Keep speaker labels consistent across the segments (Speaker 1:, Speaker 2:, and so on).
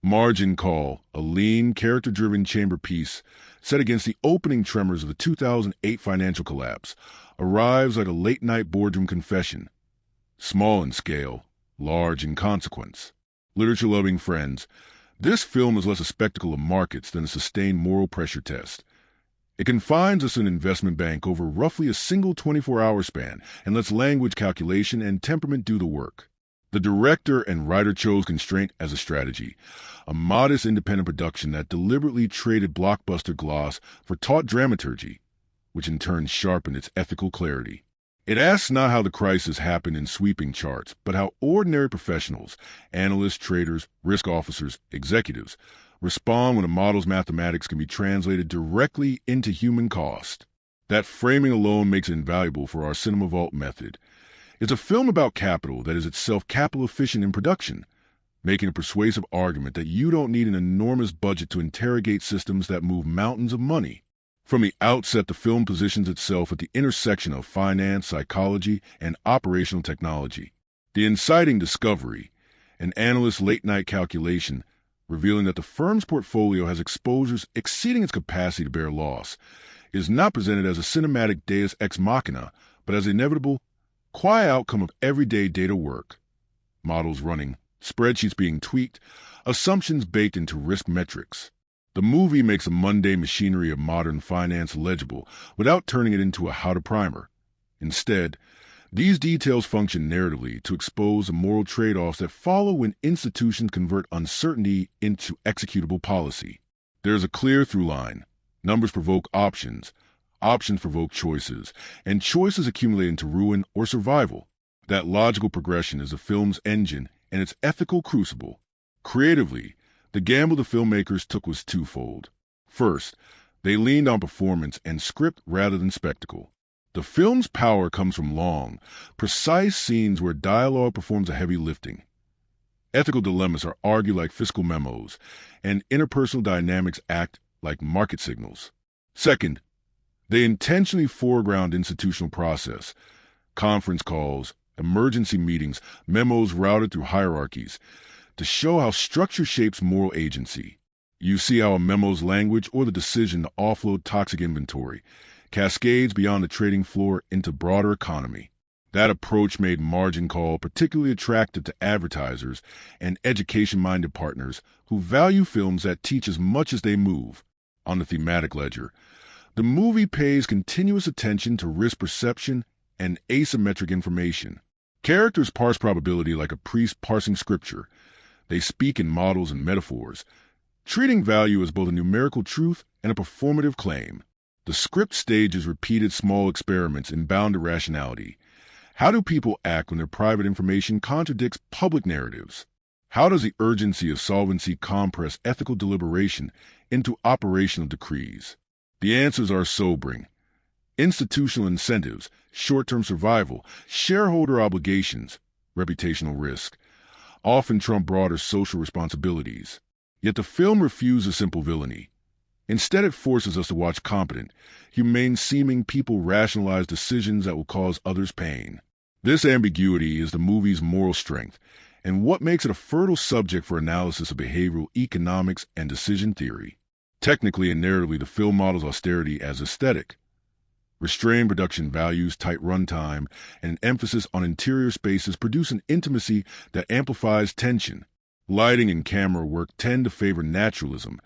Speaker 1: Margin Call, a lean, character-driven chamber piece set against the opening tremors of the 2008 financial collapse, arrives like a late-night boardroom confession. Small in scale, large in consequence. Literature-loving friends, this film is less a spectacle of markets than a sustained moral pressure test. It confines us in an investment bank over roughly a single 24-hour span and lets language, calculation, and temperament do the work. The director and writer chose constraint as a strategy, a modest independent production that deliberately traded blockbuster gloss for taut dramaturgy, which in turn sharpened its ethical clarity. It asks not how the crisis happened in sweeping charts, but how ordinary professionals, analysts, traders, risk officers, executives, respond when a model's mathematics can be translated directly into human cost. That framing alone makes it invaluable for our Cinema Vault method. It's a film about capital that is itself capital efficient in production, making a persuasive argument that you don't need an enormous budget to interrogate systems that move mountains of money. From the outset, the film positions itself at the intersection of finance, psychology, and operational technology. The inciting discovery, an analyst's late-night calculation revealing that the firm's portfolio has exposures exceeding its capacity to bear loss, is not presented as a cinematic deus ex machina, but as the inevitable, quiet outcome of everyday data work. Models running, spreadsheets being tweaked, assumptions baked into risk metrics. The movie makes the mundane machinery of modern finance legible without turning it into a how-to primer. Instead, these details function narratively to expose the moral trade-offs that follow when institutions convert uncertainty into executable policy. There is a clear through line. Numbers provoke options, options provoke choices, and choices accumulate into ruin or survival. That logical progression is the film's engine and its ethical crucible. Creatively, the gamble the filmmakers took was twofold. First, they leaned on performance and script rather than spectacle. The film's power comes from long, precise scenes where dialogue performs a heavy lifting. Ethical dilemmas are argued like fiscal memos, and interpersonal dynamics act like market signals. Second, they intentionally foreground institutional process, conference calls, emergency meetings, memos routed through hierarchies, to show how structure shapes moral agency. You see how a memo's language or the decision to offload toxic inventory cascades beyond the trading floor into broader economy. That approach made Margin Call particularly attractive to advertisers and education-minded partners who value films that teach as much as they move. On the thematic ledger, the movie pays continuous attention to risk perception and asymmetric information. Characters parse probability like a priest parsing scripture. They speak in models and metaphors, treating value as both a numerical truth and a performative claim. The script stages repeated small experiments in bounded rationality. How do people act when their private information contradicts public narratives? How does the urgency of solvency compress ethical deliberation into operational decrees? The answers are sobering. Institutional incentives, short-term survival, shareholder obligations, reputational risk, often trump broader social responsibilities. Yet the film refuses simple villainy. Instead, it forces us to watch competent, humane-seeming people rationalize decisions that will cause others pain. This ambiguity is the movie's moral strength, and what makes it a fertile subject for analysis of behavioral economics and decision theory. Technically and narratively, the film models austerity as aesthetic. Restrained production values, tight runtime, and an emphasis on interior spaces produce an intimacy that amplifies tension. Lighting and camera work tend to favor naturalism.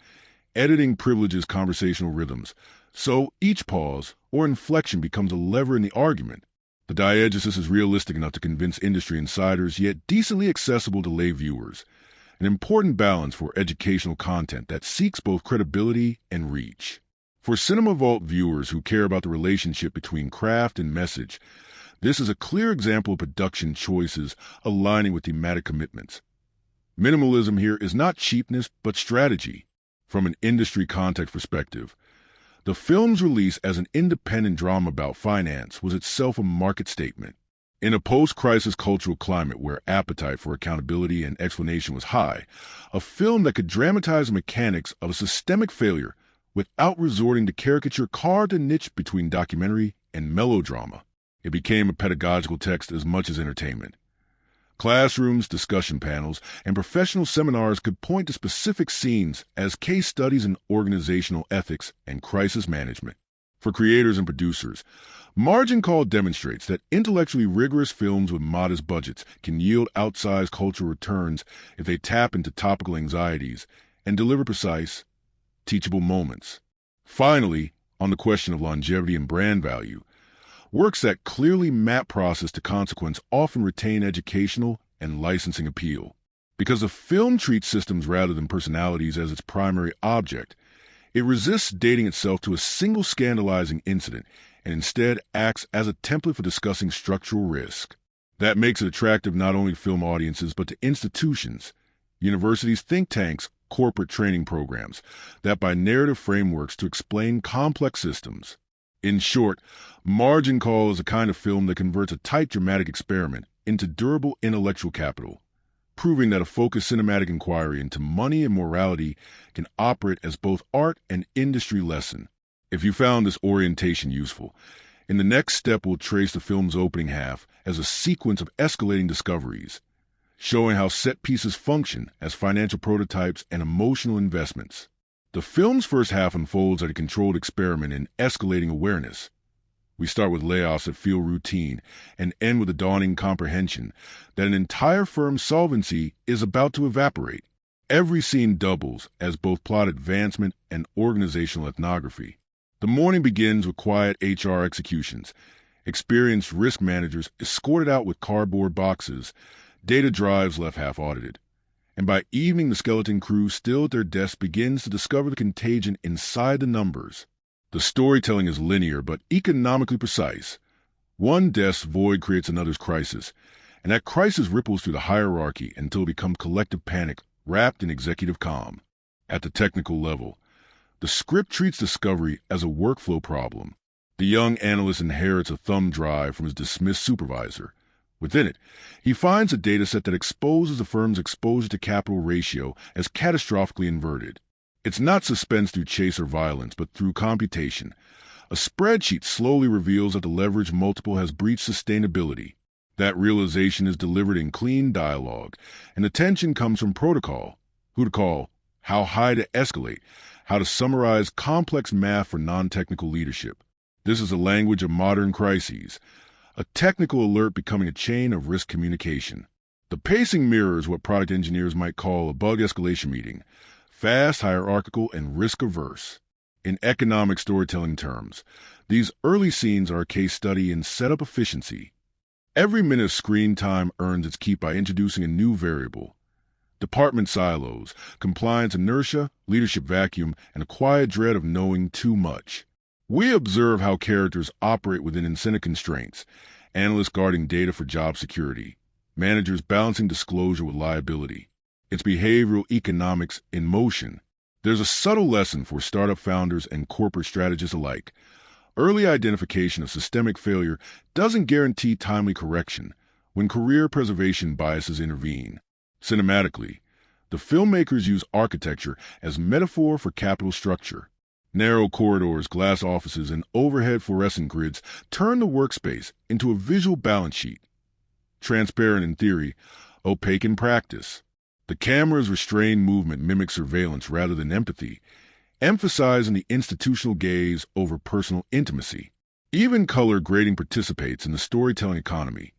Speaker 1: Editing privileges conversational rhythms, so each pause or inflection becomes a lever in the argument. The diegesis is realistic enough to convince industry insiders, yet decently accessible to lay viewers. An important balance for educational content that seeks both credibility and reach. For Cinema Vault viewers who care about the relationship between craft and message, this is a clear example of production choices aligning with thematic commitments. Minimalism here is not cheapness, but strategy. From an industry context perspective, the film's release as an independent drama about finance was itself a market statement. In a post-crisis cultural climate where appetite for accountability and explanation was high, a film that could dramatize the mechanics of a systemic failure without resorting to caricature carved a niche between documentary and melodrama. It became a pedagogical text as much as entertainment. Classrooms, discussion panels, and professional seminars could point to specific scenes as case studies in organizational ethics and crisis management. For creators and producers, Margin Call demonstrates that intellectually rigorous films with modest budgets can yield outsized cultural returns if they tap into topical anxieties and deliver precise, teachable moments. Finally, on the question of longevity and brand value, works that clearly map process to consequence often retain educational and licensing appeal. Because a film treats systems rather than personalities as its primary object, it resists dating itself to a single scandalizing incident and instead acts as a template for discussing structural risk. That makes it attractive not only to film audiences but to institutions, universities, think tanks, corporate training programs that buy narrative frameworks to explain complex systems. In short, Margin Call is a kind of film that converts a tight dramatic experiment into durable intellectual capital, proving that a focused cinematic inquiry into money and morality can operate as both art and industry lesson. If you found this orientation useful, in the next step we'll trace the film's opening half as a sequence of escalating discoveries, showing how set pieces function as financial prototypes and emotional investments. The film's first half unfolds at a controlled experiment in escalating awareness. We start with layoffs that feel routine and end with a dawning comprehension that an entire firm's solvency is about to evaporate. Every scene doubles as both plot advancement and organizational ethnography. The morning begins with quiet HR executions, experienced risk managers escorted out with cardboard boxes, data drives left half audited. And by evening, the skeleton crew, still at their desks, begins to discover the contagion inside the numbers. The storytelling is linear but economically precise. One desk's void creates another's crisis, and that crisis ripples through the hierarchy until it becomes collective panic wrapped in executive calm. At the technical level, the script treats discovery as a workflow problem. The young analyst inherits a thumb drive from his dismissed supervisor. Within it, he finds a dataset that exposes the firm's exposure to capital ratio as catastrophically inverted. It's not suspense through chase or violence, but through computation. A spreadsheet slowly reveals that the leverage multiple has breached sustainability. That realization is delivered in clean dialogue, and the tension comes from protocol. Who to call, how high to escalate, how to summarize complex math for non-technical leadership. This is the language of modern crises, a technical alert becoming a chain of risk communication. The pacing mirrors what product engineers might call a bug escalation meeting, fast, hierarchical, and risk-averse. In economic storytelling terms, these early scenes are a case study in setup efficiency. Every minute of screen time earns its keep by introducing a new variable. Department silos, compliance inertia, leadership vacuum, and a quiet dread of knowing too much. We observe how characters operate within incentive constraints, analysts guarding data for job security, managers balancing disclosure with liability. It's behavioral economics in motion. There's a subtle lesson for startup founders and corporate strategists alike. Early identification of systemic failure doesn't guarantee timely correction when career preservation biases intervene. Cinematically, the filmmakers use architecture as metaphor for capital structure. Narrow corridors, glass offices, and overhead fluorescent grids turn the workspace into a visual balance sheet. Transparent in theory, opaque in practice. The camera's restrained movement mimics surveillance rather than empathy, emphasizing the institutional gaze over personal intimacy. Even color grading participates in the storytelling economy.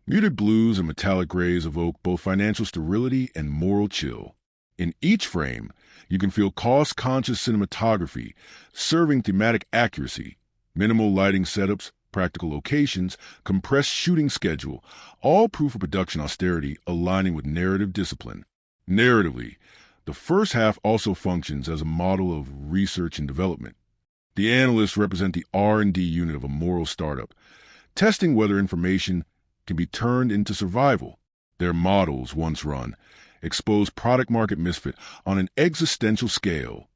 Speaker 1: Muted blues and metallic grays evoke both financial sterility and moral chill. In each frame, you can feel cost-conscious cinematography serving thematic accuracy, minimal lighting setups, practical locations, compressed shooting schedule, all proof of production austerity aligning with narrative discipline. Narratively, the first half also functions as a model of research and development. The analysts represent the R&D unit of a moral startup, testing whether information can be turned into survival. Their models, once run, expose product-market misfit on an existential scale.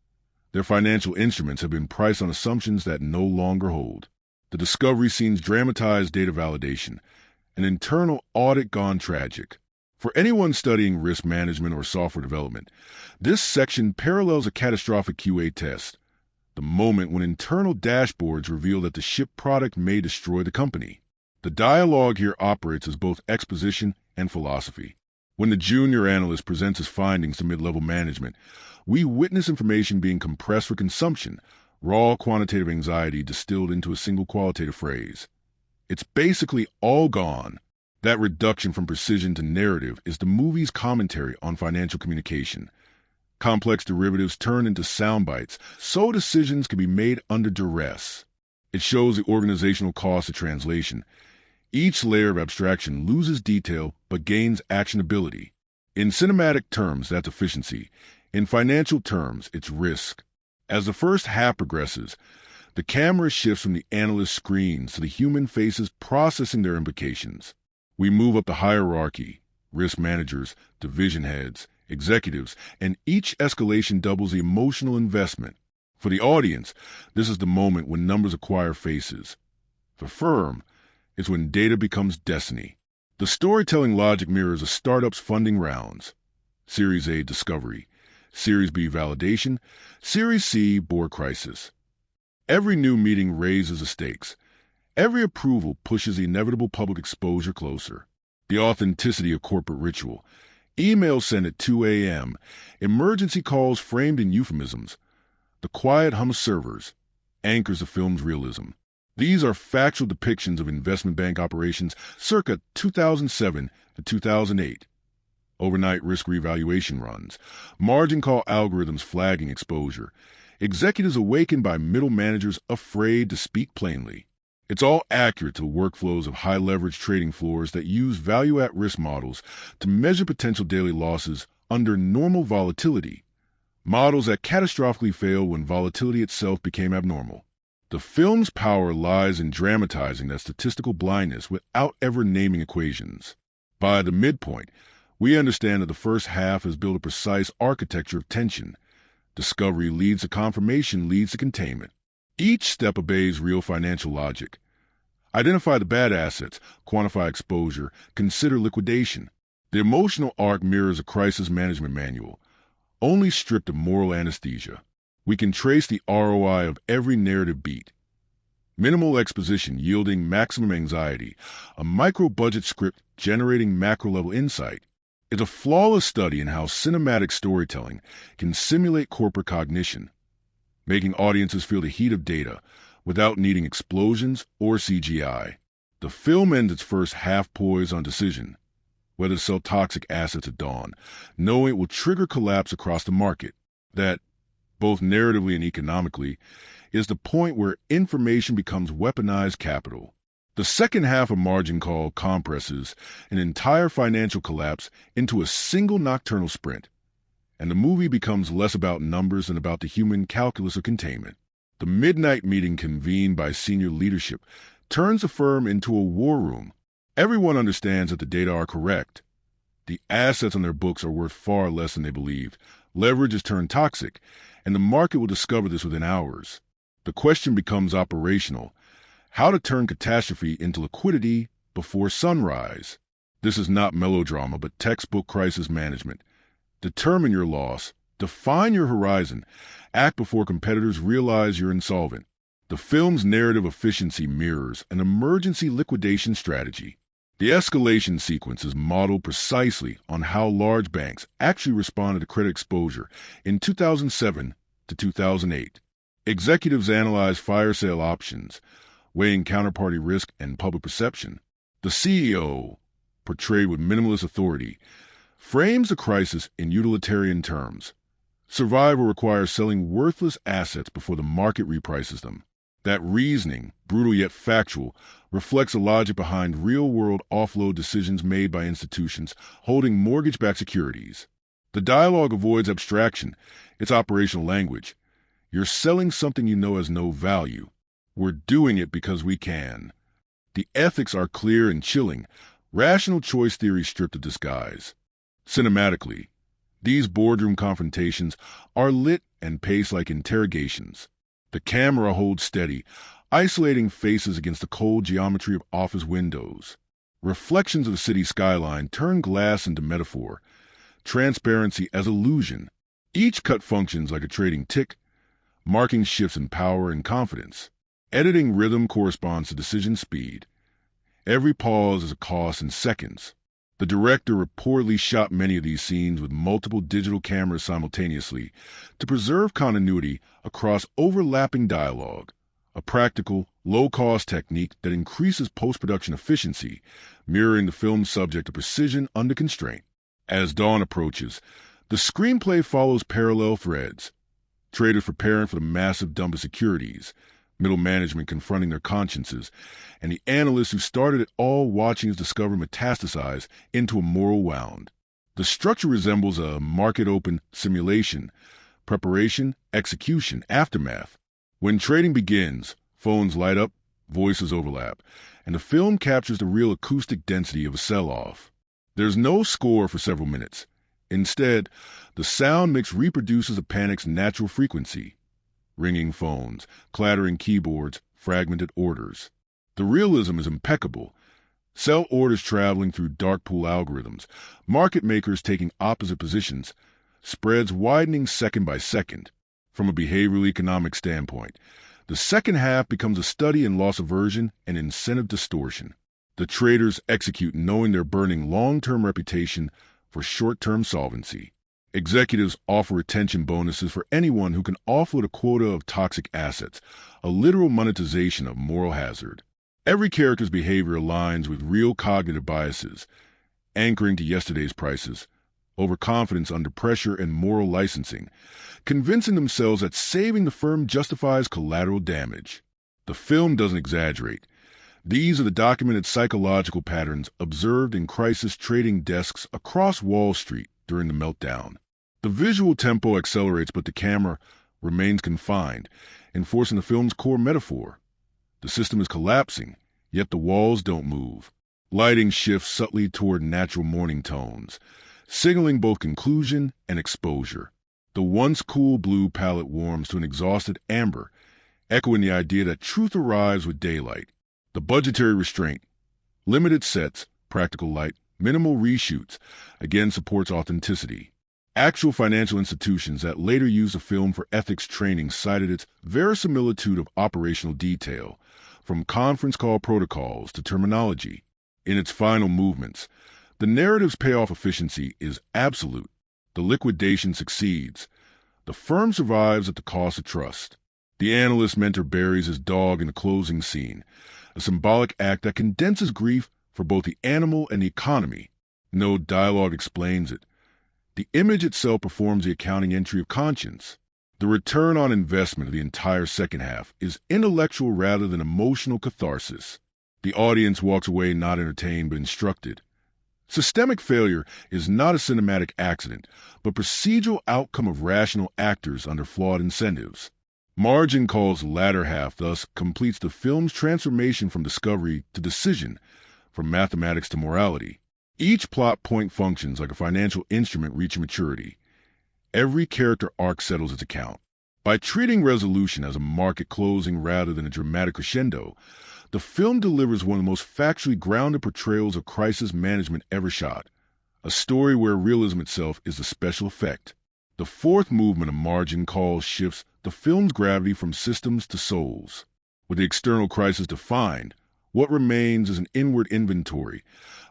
Speaker 1: Their financial instruments have been priced on assumptions that no longer hold. The discovery scenes dramatize data validation, an internal audit gone tragic. For anyone studying risk management or software development, this section parallels a catastrophic QA test, the moment when internal dashboards reveal that the shipped product may destroy the company. The dialogue here operates as both exposition and philosophy. When the junior analyst presents his findings to mid-level management, we witness information being compressed for consumption, raw quantitative anxiety distilled into a single qualitative phrase. It's basically all gone. That reduction from precision to narrative is the movie's commentary on financial communication. Complex derivatives turn into sound bites, so decisions can be made under duress. It shows the organizational cost of translation. Each layer of abstraction loses detail but gains actionability. In cinematic terms, that's efficiency. In financial terms, it's risk. As the first half progresses, the camera shifts from the analyst's screens to the human faces processing their implications. We move up the hierarchy, risk managers, division heads, executives, and each escalation doubles the emotional investment. For the audience, this is the moment when numbers acquire faces. For firm, it's when data becomes destiny. The storytelling logic mirrors a startup's funding rounds. Series A, discovery. Series B, validation. Series C, board crisis. Every new meeting raises the stakes. Every approval pushes the inevitable public exposure closer. The authenticity of corporate ritual. Emails sent at 2 a.m. Emergency calls framed in euphemisms. The quiet hum of servers anchors the film's realism. These are factual depictions of investment bank operations circa 2007 to 2008. Overnight risk revaluation runs. Margin call algorithms flagging exposure. Executives awakened by middle managers afraid to speak plainly. It's all accurate to the workflows of high-leverage trading floors that use value-at-risk models to measure potential daily losses under normal volatility. Models that catastrophically failed when volatility itself became abnormal. The film's power lies in dramatizing that statistical blindness without ever naming equations. By the midpoint, we understand that the first half has built a precise architecture of tension. Discovery leads to confirmation, leads to containment. Each step obeys real financial logic. Identify the bad assets, quantify exposure, consider liquidation. The emotional arc mirrors a crisis management manual, only stripped of moral anesthesia. We can trace the ROI of every narrative beat. Minimal exposition yielding maximum anxiety, a micro-budget script generating macro-level insight. It's a flawless study in how cinematic storytelling can simulate corporate cognition, making audiences feel the heat of data without needing explosions or CGI. The film ends its first half poised on decision, whether to sell toxic assets at dawn, knowing it will trigger collapse across the market. That, both narratively and economically, is the point where information becomes weaponized capital. The second half of Margin Call compresses an entire financial collapse into a single nocturnal sprint, and the movie becomes less about numbers and about the human calculus of containment. The midnight meeting convened by senior leadership turns the firm into a war room. Everyone understands that the data are correct. The assets on their books are worth far less than they believed. Leverage has turned toxic, and the market will discover this within hours. The question becomes operational: how to turn catastrophe into liquidity before sunrise. This is not melodrama, but textbook crisis management. Determine your loss, define your horizon, act before competitors realize you're insolvent. The film's narrative efficiency mirrors an emergency liquidation strategy. The escalation sequence is modeled precisely on how large banks actually responded to credit exposure in 2007 to 2008. Executives analyze fire sale options, weighing counterparty risk and public perception. The CEO, portrayed with minimalist authority, frames the crisis in utilitarian terms. Survival requires selling worthless assets before the market reprices them. That reasoning, brutal yet factual, reflects the logic behind real-world offload decisions made by institutions holding mortgage-backed securities. The dialogue avoids abstraction, it's operational language. You're selling something you know has no value. We're doing it because we can. The ethics are clear and chilling, rational choice theory stripped of disguise. Cinematically, these boardroom confrontations are lit and paced like interrogations. The camera holds steady, isolating faces against the cold geometry of office windows. Reflections of the city skyline turn glass into metaphor, transparency as illusion. Each cut functions like a trading tick, marking shifts in power and confidence. Editing rhythm corresponds to decision speed. Every pause is a cost in seconds. The director reportedly shot many of these scenes with multiple digital cameras simultaneously to preserve continuity across overlapping dialogue, a practical, low-cost technique that increases post-production efficiency, mirroring the film's subject of precision under constraint. As dawn approaches, the screenplay follows parallel threads: traders preparing for the massive dump of securities, middle management confronting their consciences, and the analysts who started it all watching his discovery metastasize into a moral wound. The structure resembles a market-open simulation: preparation, execution, aftermath. When trading begins, phones light up, voices overlap, and the film captures the real acoustic density of a sell-off. There's no score for several minutes. Instead, the sound mix reproduces a panic's natural frequency: ringing phones, clattering keyboards, fragmented orders. The realism is impeccable. Sell orders traveling through dark pool algorithms, market makers taking opposite positions, spreads widening second by second. From a behavioral economic standpoint, the second half becomes a study in loss aversion and incentive distortion. The traders execute knowing they're burning long-term reputation for short-term solvency. Executives offer retention bonuses for anyone who can offload a quota of toxic assets, a literal monetization of moral hazard. Every character's behavior aligns with real cognitive biases, anchoring to yesterday's prices, overconfidence under pressure, and moral licensing, convincing themselves that saving the firm justifies collateral damage. The film doesn't exaggerate. These are the documented psychological patterns observed in crisis trading desks across Wall Street during the meltdown. The visual tempo accelerates, but the camera remains confined, enforcing the film's core metaphor. The system is collapsing, yet the walls don't move. Lighting shifts subtly toward natural morning tones, signaling both conclusion and exposure. The once cool blue palette warms to an exhausted amber, echoing the idea that truth arrives with daylight. The budgetary restraint, limited sets, practical light, minimal reshoots, again supports authenticity. Actual financial institutions that later used the film for ethics training cited its verisimilitude of operational detail, from conference call protocols to terminology. In its final movements, the narrative's payoff efficiency is absolute. The liquidation succeeds. The firm survives at the cost of trust. The analyst mentor buries his dog in the closing scene, a symbolic act that condenses grief for both the animal and the economy. No dialogue explains it. The image itself performs the accounting entry of conscience. The return on investment of the entire second half is intellectual rather than emotional catharsis. The audience walks away not entertained but instructed. Systemic failure is not a cinematic accident, but procedural outcome of rational actors under flawed incentives. Margin Call's latter half thus completes the film's transformation from discovery to decision, from mathematics to morality. Each plot point functions like a financial instrument reaching maturity. Every character arc settles its account. By treating resolution as a market closing rather than a dramatic crescendo, the film delivers one of the most factually grounded portrayals of crisis management ever shot, a story where realism itself is the special effect. The fourth movement of Margin Call shifts the film's gravity from systems to souls. With the external crisis defined, what remains is an inward inventory,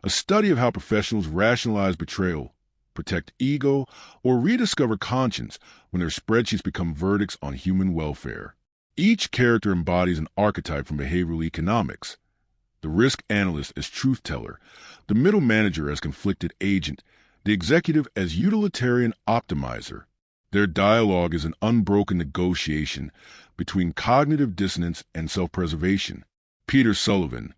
Speaker 1: a study of how professionals rationalize betrayal, protect ego, or rediscover conscience when their spreadsheets become verdicts on human welfare. Each character embodies an archetype from behavioral economics: the risk analyst as truth teller, the middle manager as conflicted agent, the executive as utilitarian optimizer. Their dialogue is an unbroken negotiation between cognitive dissonance and self-preservation. Peter Sullivan,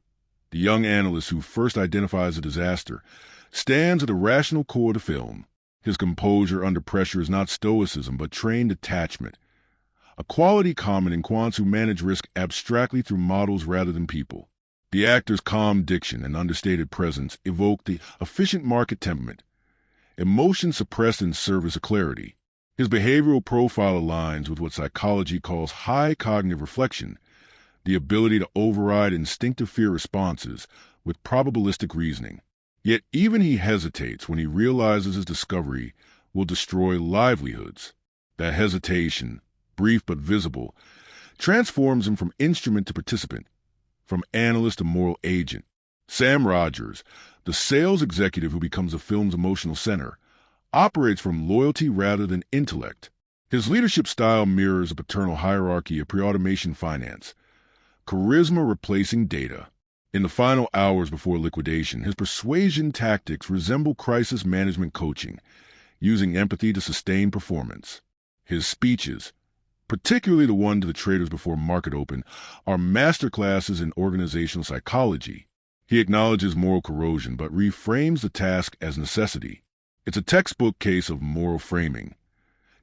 Speaker 1: the young analyst who first identifies a disaster, stands at the rational core of the film. His composure under pressure is not stoicism but trained detachment, a quality common in quants who manage risk abstractly through models rather than people. The actor's calm diction and understated presence evoke the efficient market temperament, emotion suppressed in service of clarity. His behavioral profile aligns with what psychology calls high cognitive reflection, the ability to override instinctive fear responses with probabilistic reasoning. Yet even he hesitates when he realizes his discovery will destroy livelihoods. That hesitation, brief but visible, transforms him from instrument to participant, from analyst to moral agent. Sam Rogers, the sales executive who becomes the film's emotional center, operates from loyalty rather than intellect. His leadership style mirrors a paternal hierarchy of pre-automation finance, charisma replacing data. In the final hours before liquidation, his persuasion tactics resemble crisis management coaching, using empathy to sustain performance. His speeches, particularly the one to the traders before market open, are masterclasses in organizational psychology. He acknowledges moral corrosion but reframes the task as necessity. It's a textbook case of moral framing,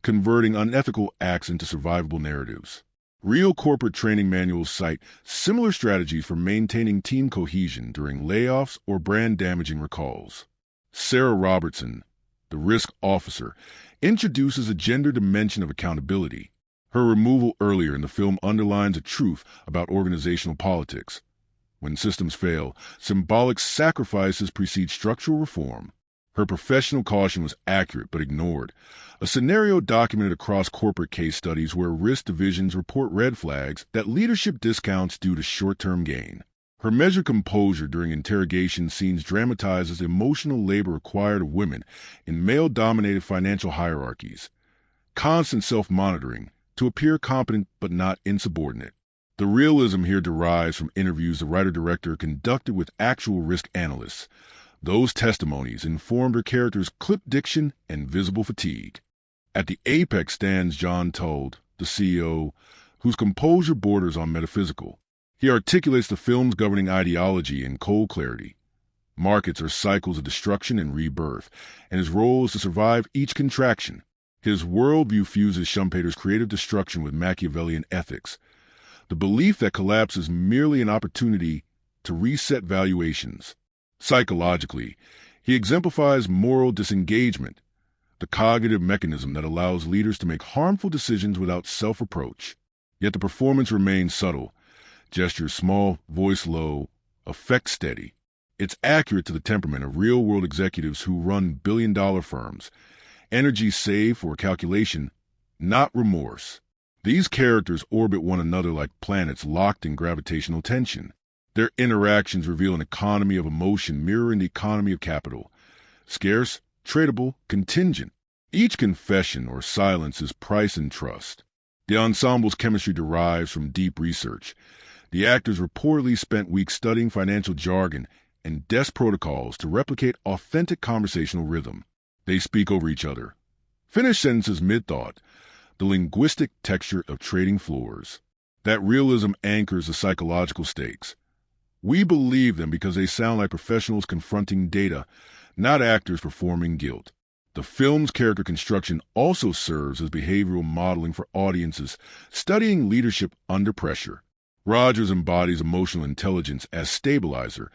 Speaker 1: converting unethical acts into survivable narratives. Real corporate training manuals cite similar strategies for maintaining team cohesion during layoffs or brand-damaging recalls. Sarah Robertson, the risk officer, introduces a gender dimension of accountability. Her removal earlier in the film underlines a truth about organizational politics. When systems fail, symbolic sacrifices precede structural reform. Her professional caution was accurate but ignored, a scenario documented across corporate case studies where risk divisions report red flags that leadership discounts due to short-term gain. Her measured composure during interrogation scenes dramatizes emotional labor required of women in male-dominated financial hierarchies. Constant self-monitoring to appear competent but not insubordinate. The realism here derives from interviews the writer-director conducted with actual risk analysts. Those testimonies informed her character's clipped diction and visible fatigue. At the apex stands John Told, the CEO, whose composure borders on metaphysical. He articulates the film's governing ideology in cold clarity. Markets are cycles of destruction and rebirth, and his role is to survive each contraction. His worldview fuses Schumpeter's creative destruction with Machiavellian ethics, the belief that collapse is merely an opportunity to reset valuations. Psychologically, he exemplifies moral disengagement, the cognitive mechanism that allows leaders to make harmful decisions without self-reproach. Yet the performance remains subtle, gestures small, voice low, effect steady. It's accurate to the temperament of real-world executives who run billion-dollar firms, energy saved for calculation, not remorse. These characters orbit one another like planets locked in gravitational tension. Their interactions reveal an economy of emotion mirroring the economy of capital. Scarce, tradable, contingent. Each confession or silence is price and trust. The ensemble's chemistry derives from deep research. The actors reportedly spent weeks studying financial jargon and desk protocols to replicate authentic conversational rhythm. They speak over each other. Finish sentences mid-thought, the linguistic texture of trading floors. That realism anchors the psychological stakes. We believe them because they sound like professionals confronting data, not actors performing guilt. The film's character construction also serves as behavioral modeling for audiences studying leadership under pressure. Rogers embodies emotional intelligence as stabilizer.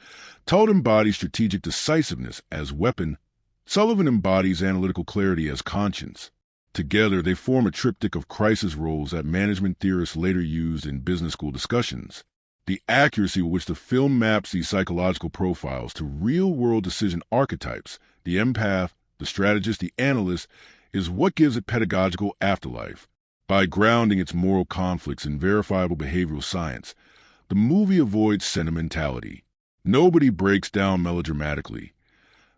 Speaker 1: Told embodies strategic decisiveness as weapon. Sullivan embodies analytical clarity as conscience. Together, they form a triptych of crisis roles that management theorists later used in business school discussions. The accuracy with which the film maps these psychological profiles to real-world decision archetypes, the empath, the strategist, the analyst, is what gives it pedagogical afterlife. By grounding its moral conflicts in verifiable behavioral science, the movie avoids sentimentality. Nobody breaks down melodramatically.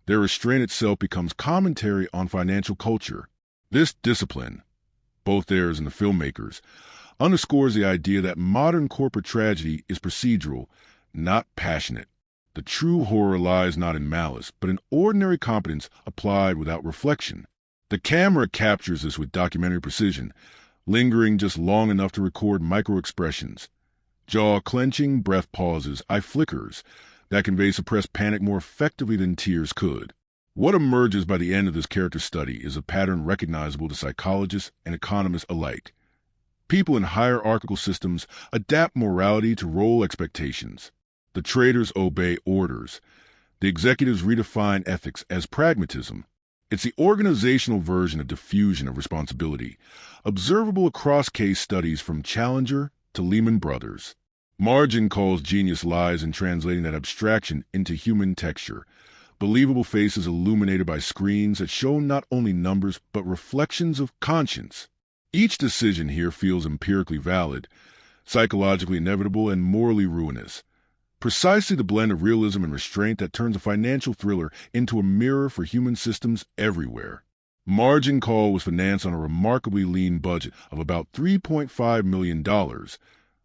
Speaker 1: Their restraint itself becomes commentary on financial culture. This discipline, both theirs and the filmmakers, underscores the idea that modern corporate tragedy is procedural, not passionate. The true horror lies not in malice, but in ordinary competence applied without reflection. The camera captures this with documentary precision, lingering just long enough to record micro-expressions. Jaw clenching, breath pauses, eye flickers, that convey suppressed panic more effectively than tears could. What emerges by the end of this character study is a pattern recognizable to psychologists and economists alike. People in hierarchical systems adapt morality to role expectations. The traders obey orders. The executives redefine ethics as pragmatism. It's the organizational version of diffusion of responsibility, observable across case studies from Challenger to Lehman Brothers. Margin calls genius lies in translating that abstraction into human texture, believable faces illuminated by screens that show not only numbers but reflections of conscience. Each decision here feels empirically valid, psychologically inevitable, and morally ruinous. Precisely the blend of realism and restraint that turns a financial thriller into a mirror for human systems everywhere. Margin Call was financed on a remarkably lean budget of about $3.5 million,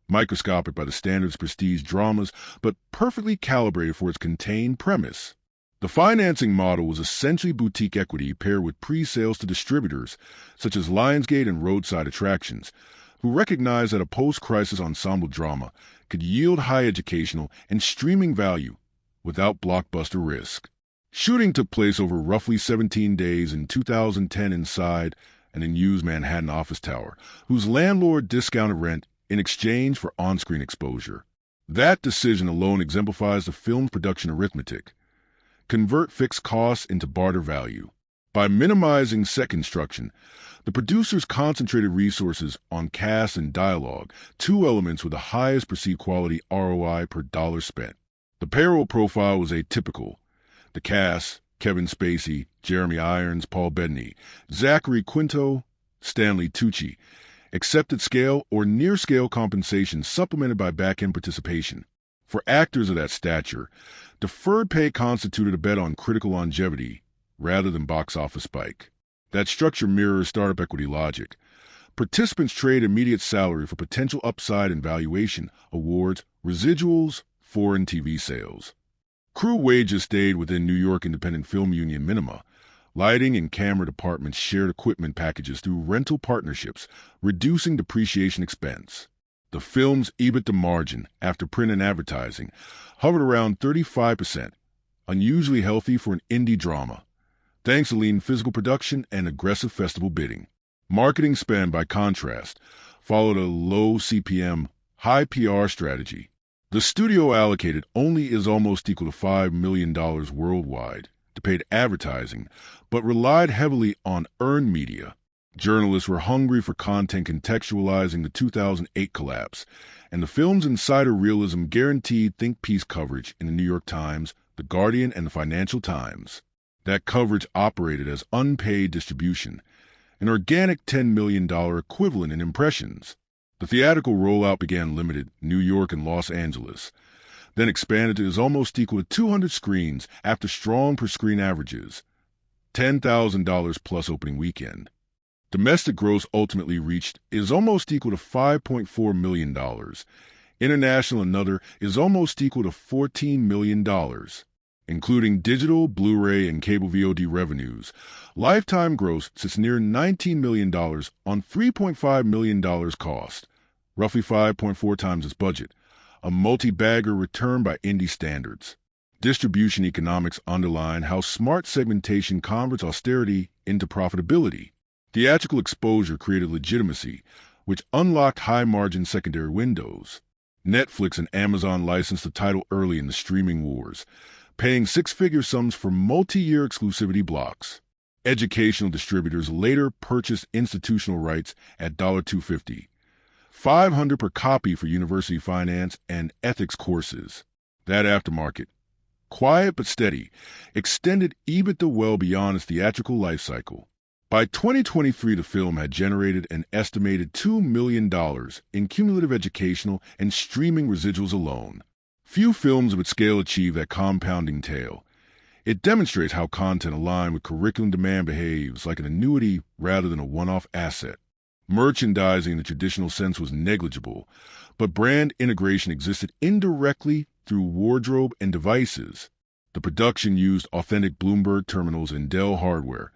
Speaker 1: microscopic by the standards of prestige dramas, but perfectly calibrated for its contained premise. The financing model was essentially boutique equity paired with pre-sales to distributors, such as Lionsgate and Roadside Attractions, who recognized that a post-crisis ensemble drama could yield high educational and streaming value without blockbuster risk. Shooting took place over roughly 17 days in 2010 inside an unused Manhattan office tower, whose landlord discounted rent in exchange for on-screen exposure. That decision alone exemplifies the film's production arithmetic. Convert fixed costs into barter value. By minimizing set construction, the producers concentrated resources on cast and dialogue, two elements with the highest perceived quality ROI per dollar spent. The payroll profile was atypical. The cast, Kevin Spacey, Jeremy Irons, Paul Bettany, Zachary Quinto, Stanley Tucci, accepted scale or near-scale compensation supplemented by back-end participation. For actors of that stature, deferred pay constituted a bet on critical longevity rather than box office spike. That structure mirrors startup equity logic. Participants trade immediate salary for potential upside in valuation, awards, residuals, foreign TV sales. Crew wages stayed within New York Independent Film Union minima. Lighting and camera departments shared equipment packages through rental partnerships, reducing depreciation expense. The film's EBITDA margin, after print and advertising, hovered around 35%, unusually healthy for an indie drama, thanks to lean physical production and aggressive festival bidding. Marketing spend, by contrast, followed a low CPM, high PR strategy. The studio allocated only is almost equal to $5 million worldwide to paid advertising, but relied heavily on earned media. Journalists were hungry for content contextualizing the 2008 collapse, and the film's insider realism guaranteed think piece coverage in the New York Times, The Guardian, and the Financial Times. That coverage operated as unpaid distribution, an organic $10 million equivalent in impressions. The theatrical rollout began limited New York and Los Angeles, then expanded to is almost equal to 200 screens after strong per-screen averages, $10,000 plus opening weekend. Domestic gross ultimately reached is almost equal to $5.4 million. International another is almost equal to $14 million. Including digital, Blu-ray, and cable VOD revenues, lifetime gross sits near $19 million on $3.5 million cost, roughly 5.4 times its budget, a multi-bagger return by indie standards. Distribution economics underline how smart segmentation converts austerity into profitability. Theatrical exposure created legitimacy, which unlocked high-margin secondary windows. Netflix and Amazon licensed the title early in the streaming wars, paying six-figure sums for multi-year exclusivity blocks. Educational distributors later purchased institutional rights at $2.50, $500 per copy for university finance and ethics courses. That aftermarket, quiet but steady, extended EBITDA well beyond its theatrical life cycle. By 2023, the film had generated an estimated $2 million in cumulative educational and streaming residuals alone. Few films of its scale achieve that compounding tale. It demonstrates how content aligned with curriculum demand behaves like an annuity rather than a one-off asset. Merchandising in the traditional sense was negligible, but brand integration existed indirectly through wardrobe and devices. The production used authentic Bloomberg terminals and Dell hardware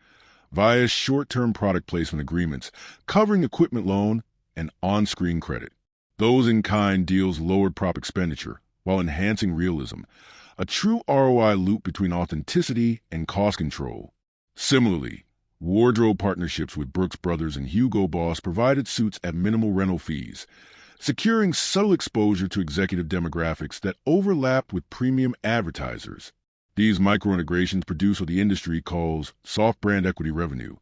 Speaker 1: via short-term product placement agreements covering equipment loan and on-screen credit. Those in-kind deals lowered prop expenditure while enhancing realism, a true ROI loop between authenticity and cost control. Similarly, wardrobe partnerships with Brooks Brothers and Hugo Boss provided suits at minimal rental fees, securing subtle exposure to executive demographics that overlapped with premium advertisers. These micro-integrations produce what the industry calls soft brand equity revenue,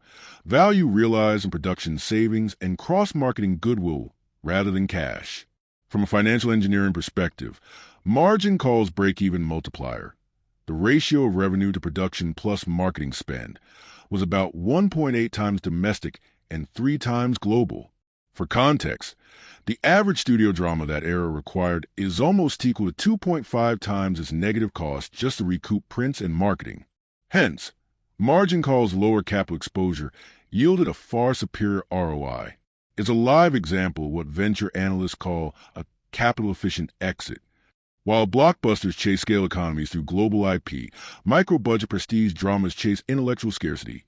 Speaker 1: value realized in production savings and cross-marketing goodwill rather than cash. From a financial engineering perspective, margin calls break-even multiplier. The ratio of revenue to production plus marketing spend was about 1.8 times domestic and 3 times global. For context, the average studio drama that era required is almost equal to 2.5 times its negative cost just to recoup prints and marketing. Hence, margin calls' lower capital exposure yielded a far superior ROI. It's a live example of what venture analysts call a capital-efficient exit. While blockbusters chase scale economies through global IP, micro-budget prestige dramas chase intellectual scarcity,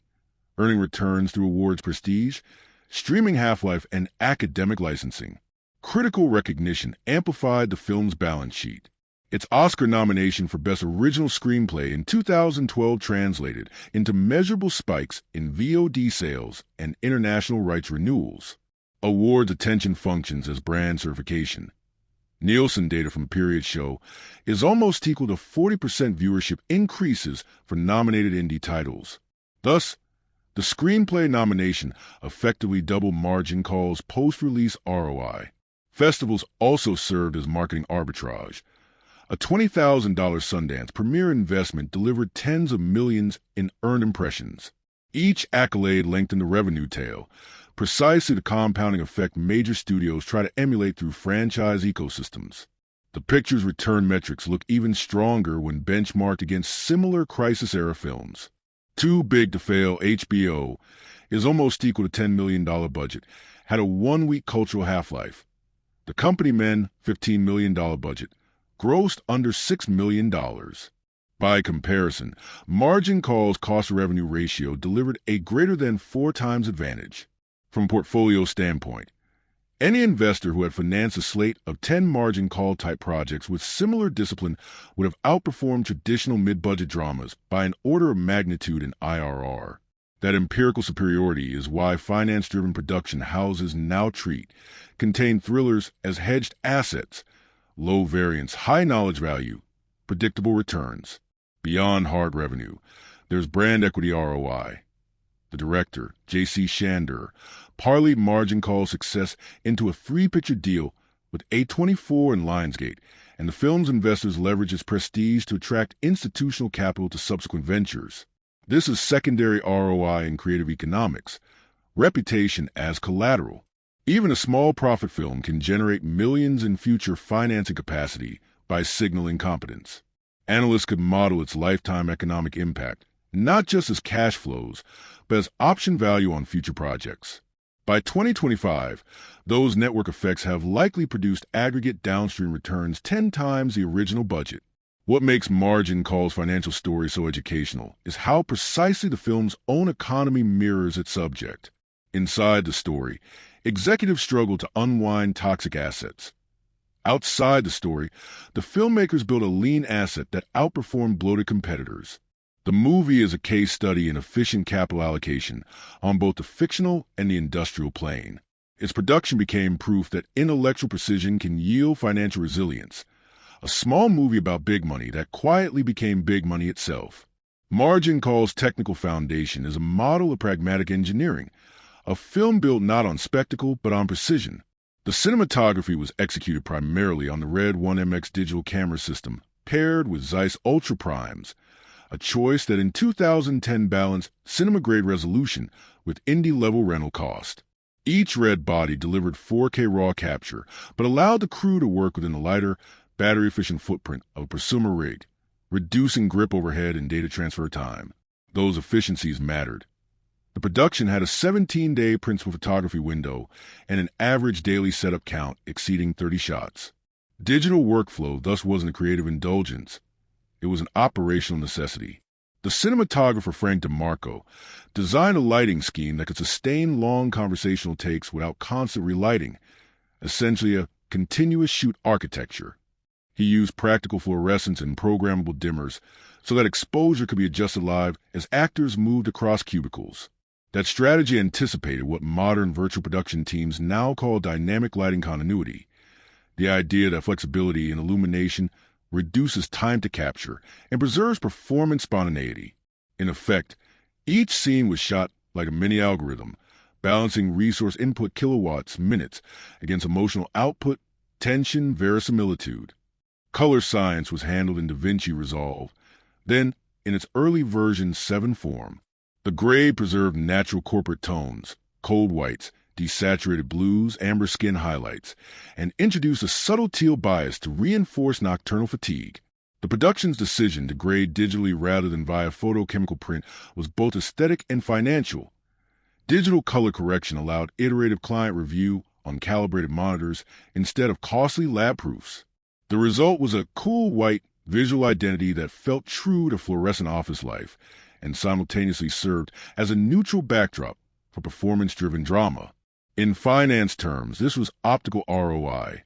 Speaker 1: earning returns through awards prestige, streaming half-life, and academic licensing. Critical recognition amplified the film's balance sheet. Its Oscar nomination for Best Original Screenplay in 2012 translated into measurable spikes in VOD sales and international rights renewals. Awards attention functions as brand certification. Nielsen data from Period show is almost equal to 40% viewership increases for nominated indie titles. Thus, the screenplay nomination effectively doubled margin calls' post-release ROI. Festivals also served as marketing arbitrage. A $20,000 Sundance premiere investment delivered tens of millions in earned impressions. Each accolade lengthened the revenue tail, precisely the compounding effect major studios try to emulate through franchise ecosystems. The picture's return metrics look even stronger when benchmarked against similar crisis-era films. Too Big to Fail HBO is almost equal to $10 million budget, had a one-week cultural half-life. The Company Men, $15 million budget, grossed under $6 million. By comparison, margin calls cost-revenue ratio delivered a greater than 4 times advantage. From a portfolio standpoint, any investor who had financed a slate of 10 margin call-type projects with similar discipline would have outperformed traditional mid-budget dramas by an order of magnitude in IRR. That empirical superiority is why finance-driven production houses now contain thrillers as hedged assets, low variance, high knowledge value, predictable returns. Beyond hard revenue, there's brand equity ROI. The director, J.C. Chandor, parlayed margin call success into a 3-picture deal with A24 and Lionsgate, and the film's investors leverage its prestige to attract institutional capital to subsequent ventures. This is secondary ROI in creative economics, reputation as collateral. Even a small profit film can generate millions in future financing capacity by signaling competence. Analysts could model its lifetime economic impact, not just as cash flows, but as option value on future projects. By 2025, those network effects have likely produced aggregate downstream returns 10 times the original budget. What makes margin calls financial story so educational is how precisely the film's own economy mirrors its subject. Inside the story, executives struggle to unwind toxic assets. Outside the story, the filmmakers build a lean asset that outperformed bloated competitors. The movie is a case study in efficient capital allocation on both the fictional and the industrial plane. Its production became proof that intellectual precision can yield financial resilience. A small movie about big money that quietly became big money itself. Margin Call's technical foundation is a model of pragmatic engineering, a film built not on spectacle but on precision. The cinematography was executed primarily on the Red 1MX digital camera system, paired with Zeiss Ultra Primes, a choice that in 2010 balanced cinema-grade resolution with indie-level rental cost. Each red body delivered 4K raw capture, but allowed the crew to work within the lighter, battery-efficient footprint of a prosumer rig, reducing grip overhead and data transfer time. Those efficiencies mattered. The production had a 17-day principal photography window and an average daily setup count exceeding 30 shots. Digital workflow thus wasn't a creative indulgence. It was an operational necessity. The cinematographer Frank DeMarco designed a lighting scheme that could sustain long conversational takes without constant relighting, essentially a continuous shoot architecture. He used practical fluorescence and programmable dimmers so that exposure could be adjusted live as actors moved across cubicles. That strategy anticipated what modern virtual production teams now call dynamic lighting continuity, the idea that flexibility in illumination reduces time to capture and preserves performance spontaneity. In effect, each scene was shot like a mini algorithm, balancing resource input kilowatts, minutes, against emotional output, tension, verisimilitude. Color science was handled in DaVinci Resolve, then, in its early version 7 form. The gray preserved natural corporate tones, cold whites, desaturated blues, amber skin highlights, and introduced a subtle teal bias to reinforce nocturnal fatigue. The production's decision to grade digitally rather than via photochemical print was both aesthetic and financial. Digital color correction allowed iterative client review on calibrated monitors instead of costly lab proofs. The result was a cool white visual identity that felt true to fluorescent office life and simultaneously served as a neutral backdrop for performance-driven drama. In finance terms, this was optical ROI,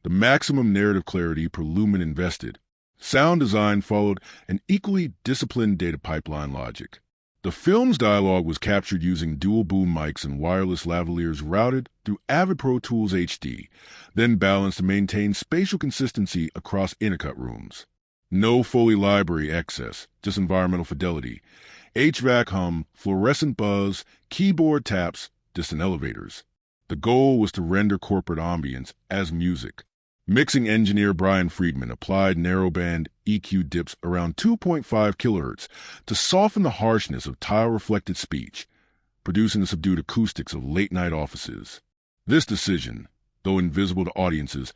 Speaker 1: the maximum narrative clarity per lumen invested. Sound design followed an equally disciplined data pipeline logic. The film's dialogue was captured using dual boom mics and wireless lavaliers routed through Avid Pro Tools HD, then balanced to maintain spatial consistency across intercut rooms. No Foley library excess, just environmental fidelity. HVAC hum, fluorescent buzz, keyboard taps, distant elevators. The goal was to render corporate ambience as music. Mixing engineer Brian Friedman applied narrowband EQ dips around 2.5 kHz to soften the harshness of tile-reflected speech, producing the subdued acoustics of late-night offices. This decision, though invisible to audiences,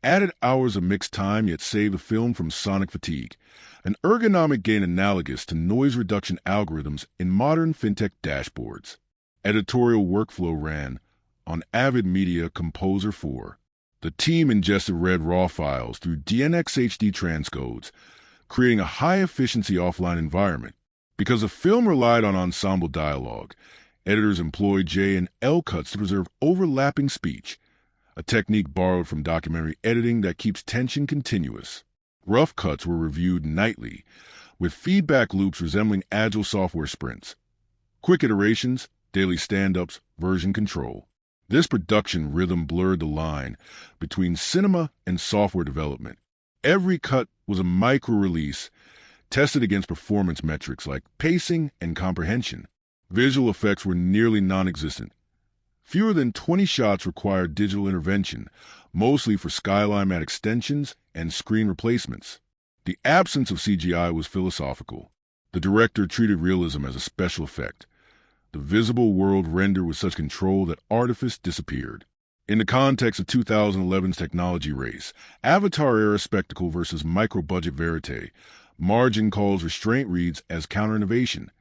Speaker 1: added hours of mixed time yet saved the film from sonic fatigue, an ergonomic gain analogous to noise reduction algorithms in modern fintech dashboards. Editorial workflow ran on Avid Media Composer 4. The team ingested red RAW files through DNxHD transcodes, creating a high-efficiency offline environment. Because the film relied on ensemble dialogue, editors employed J and L cuts to preserve overlapping speech, a technique borrowed from documentary editing that keeps tension continuous. Rough cuts were reviewed nightly, with feedback loops resembling agile software sprints. Quick iterations, daily stand-ups, version control. This production rhythm blurred the line between cinema and software development. Every cut was a micro-release, tested against performance metrics like pacing and comprehension. Visual effects were nearly non-existent. Fewer than 20 shots required digital intervention, mostly for skyline mat extensions and screen replacements. The absence of CGI was philosophical. The director treated realism as a special effect. The visible world rendered with such control that artifice disappeared. In the context of 2011's technology race, Avatar-era spectacle versus micro-budget verite, Margin calls restraint reads as counter-innovation,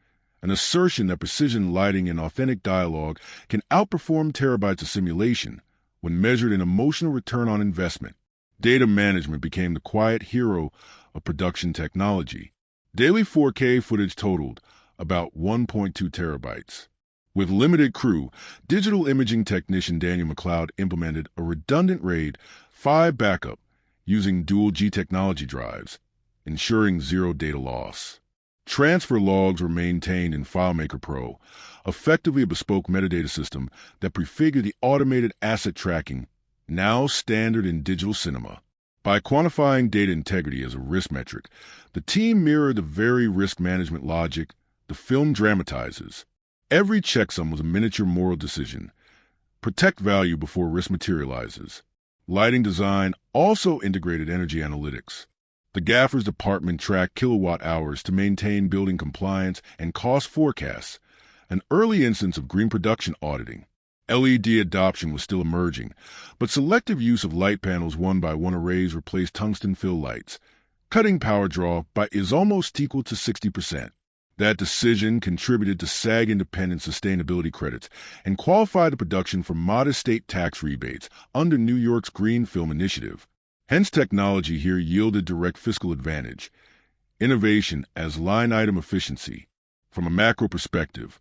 Speaker 1: an assertion that precision lighting and authentic dialogue can outperform terabytes of simulation when measured in emotional return on investment. Data management became the quiet hero of production technology. Daily 4K footage totaled about 1.2 terabytes. With limited crew, digital imaging technician Daniel McLeod implemented a redundant RAID 5 backup using dual G technology drives, ensuring zero data loss. Transfer logs were maintained in FileMaker Pro, effectively a bespoke metadata system that prefigured the automated asset tracking, now standard in digital cinema. By quantifying data integrity as a risk metric, the team mirrored the very risk management logic the film dramatizes. Every checksum was a miniature moral decision. Protect value before risk materializes. Lighting design also integrated energy analytics. The gaffer's department tracked kilowatt hours to maintain building compliance and cost forecasts, an early instance of green production auditing. LED adoption was still emerging, but selective use of light panels one-by-one arrays replaced tungsten fill lights. Cutting power draw is almost equal to 60%. That decision contributed to SAG-independent sustainability credits and qualified the production for modest state tax rebates under New York's Green Film Initiative. Hence, technology here yielded direct fiscal advantage. Innovation as line-item efficiency. From a macro perspective,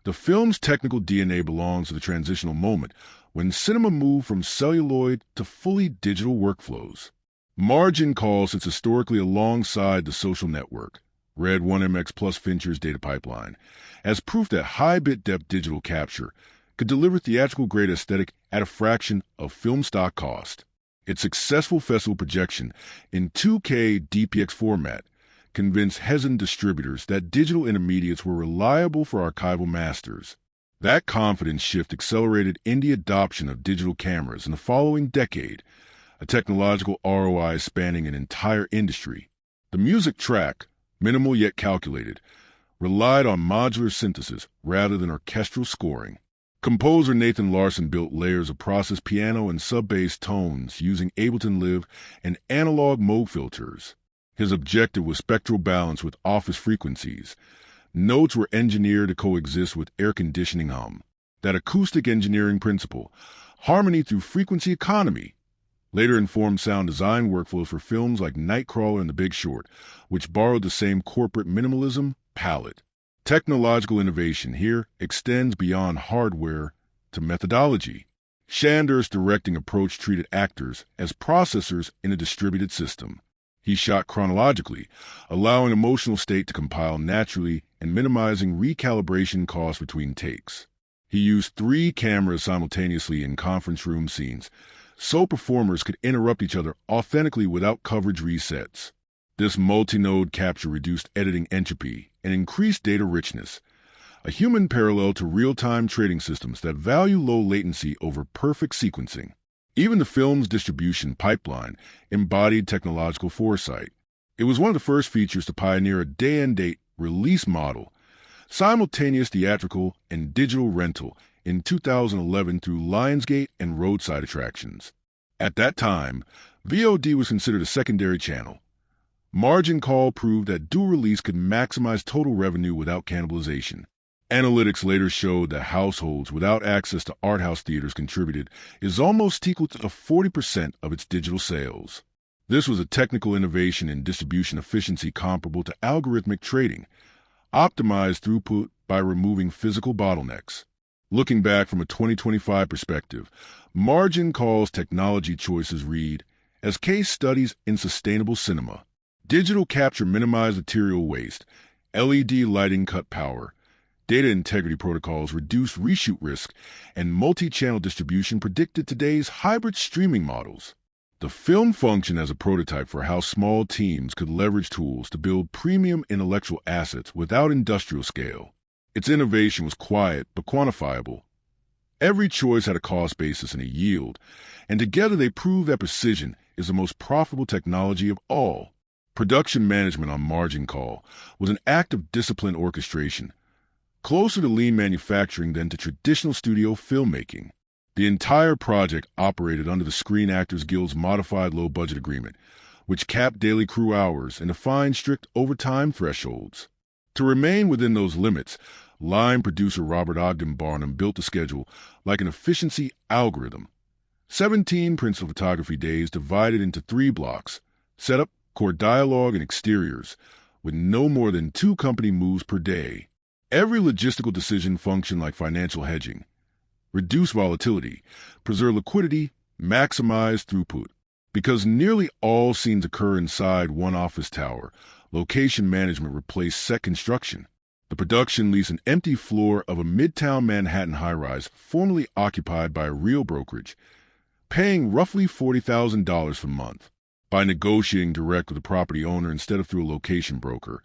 Speaker 1: the film's technical DNA belongs to the transitional moment when cinema moved from celluloid to fully digital workflows. Margin calls sits historically alongside the social network, Red 1MX plus Fincher's data pipeline, as proof that high-bit depth digital capture could deliver theatrical-grade aesthetic at a fraction of film stock cost. Its successful festival projection in 2K DPX format convinced hesitant distributors that digital intermediates were reliable for archival masters. That confidence shift accelerated indie adoption of digital cameras in the following decade, a technological ROI spanning an entire industry. The music track, minimal yet calculated, relied on modular synthesis rather than orchestral scoring. Composer Nathan Larson built layers of processed piano and sub-bass tones using Ableton Live and analog mode filters. His objective was spectral balance with office frequencies. Notes were engineered to coexist with air conditioning hum. That acoustic engineering principle, harmony through frequency economy, later informed sound design workflows for films like Nightcrawler and The Big Short, which borrowed the same corporate minimalism palette. Technological innovation here extends beyond hardware to methodology. Chandor's directing approach treated actors as processors in a distributed system. He shot chronologically, allowing emotional state to compile naturally and minimizing recalibration costs between takes. He used 3 cameras simultaneously in conference room scenes, so performers could interrupt each other authentically without coverage resets. This multi-node capture reduced editing entropy and increased data richness, a human parallel to real-time trading systems that value low latency over perfect sequencing. Even the film's distribution pipeline embodied technological foresight. It was one of the first features to pioneer a day-and-date release model, simultaneous theatrical and digital rental in 2011 through Lionsgate and roadside attractions. At that time, VOD was considered a secondary channel. Margin call proved that dual release could maximize total revenue without cannibalization. Analytics later showed that households without access to art house theaters contributed is almost equal to 40% of its digital sales. This was a technical innovation in distribution efficiency comparable to algorithmic trading, optimized throughput by removing physical bottlenecks. Looking back from a 2025 perspective, Margin calls technology choices read as case studies in sustainable cinema. Digital capture minimized material waste, LED lighting cut power, data integrity protocols reduced reshoot risk, and multi-channel distribution predicted today's hybrid streaming models. The film functioned as a prototype for how small teams could leverage tools to build premium intellectual assets without industrial scale. Its innovation was quiet but quantifiable. Every choice had a cost basis and a yield, and together they proved that precision is the most profitable technology of all. Production management on Margin call was an act of disciplined orchestration, closer to lean manufacturing than to traditional studio filmmaking. The entire project operated under the Screen Actors Guild's modified low-budget agreement, which capped daily crew hours and defined strict overtime thresholds. To remain within those limits, line producer Robert Ogden Barnum built the schedule like an efficiency algorithm. 17 principal photography days divided into 3 blocks: setup, core dialogue, and exteriors, with no more than 2 company moves per day. Every logistical decision functioned like financial hedging. Reduce volatility, preserve liquidity, maximize throughput. Because nearly all scenes occur inside one office tower, location management replaced set construction. The production leased an empty floor of a midtown Manhattan high-rise formerly occupied by a real brokerage, paying roughly $40,000 per month. By negotiating direct with the property owner instead of through a location broker,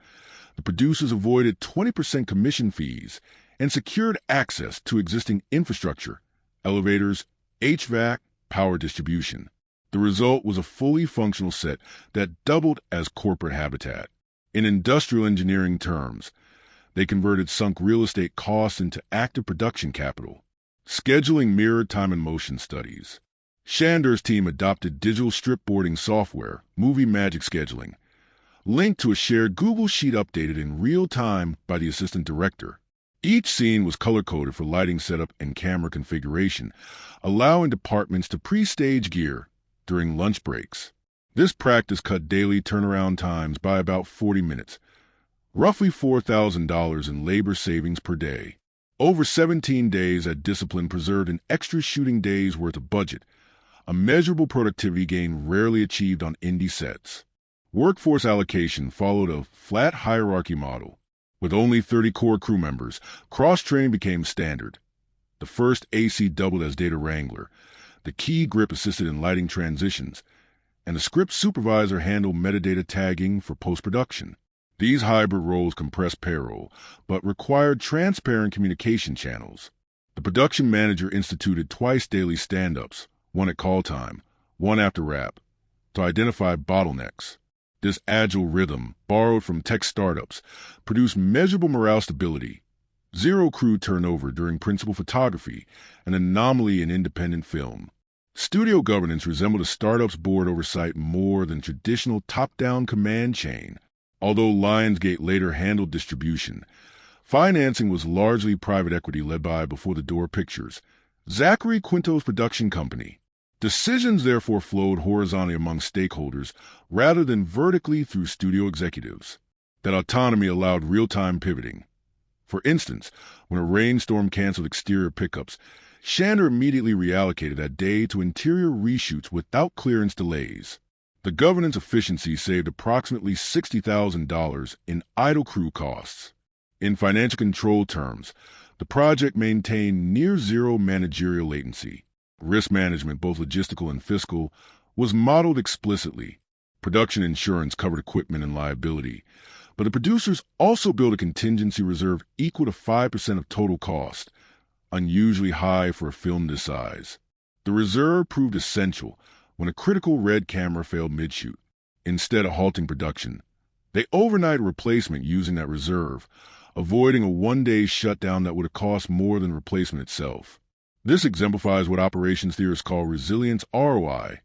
Speaker 1: the producers avoided 20% commission fees and secured access to existing infrastructure, elevators, HVAC, power distribution. The result was a fully functional set that doubled as corporate habitat. In industrial engineering terms, they converted sunk real estate costs into active production capital. Scheduling mirrored time and motion studies. Chandor's team adopted digital stripboarding software, Movie Magic Scheduling, linked to a shared Google Sheet updated in real time by the assistant director. Each scene was color-coded for lighting setup and camera configuration, allowing departments to pre-stage gear during lunch breaks. This practice cut daily turnaround times by about 40 minutes, roughly $4,000 in labor savings per day. Over 17 days, that discipline preserved an extra shooting day's worth of budget, a measurable productivity gain rarely achieved on indie sets. Workforce allocation followed a flat hierarchy model. With only 30 core crew members, cross-training became standard. The first AC doubled as data wrangler, the key grip assisted in lighting transitions, and the script supervisor handled metadata tagging for post-production. These hybrid roles compressed payroll, but required transparent communication channels. The production manager instituted twice daily stand-ups, one at call time, one after wrap, to identify bottlenecks. This agile rhythm, borrowed from tech startups, produced measurable morale stability. zero crew turnover during principal photography, an anomaly in independent film. Studio governance resembled a startup's board oversight more than traditional top-down command chain. Although Lionsgate later handled distribution, financing was largely private equity led by Before the Door Pictures, Zachary Quinto's production company. Decisions therefore flowed horizontally among stakeholders rather than vertically through studio executives. That autonomy allowed real-time pivoting. For instance, when a rainstorm canceled exterior pickups, Chandor immediately reallocated that day to interior reshoots without clearance delays. The governance efficiency saved approximately $60,000 in idle crew costs. In financial control terms, the project maintained near-zero managerial latency. Risk management, both logistical and fiscal, was modeled explicitly. Production insurance covered equipment and liability, but the producers also built a contingency reserve equal to 5% of total cost, unusually high for a film this size. The reserve proved essential when a critical red camera failed mid-shoot. Instead of halting production, they overnight a replacement using that reserve, avoiding a one-day shutdown that would have cost more than replacement itself. This exemplifies what operations theorists call resilience ROI,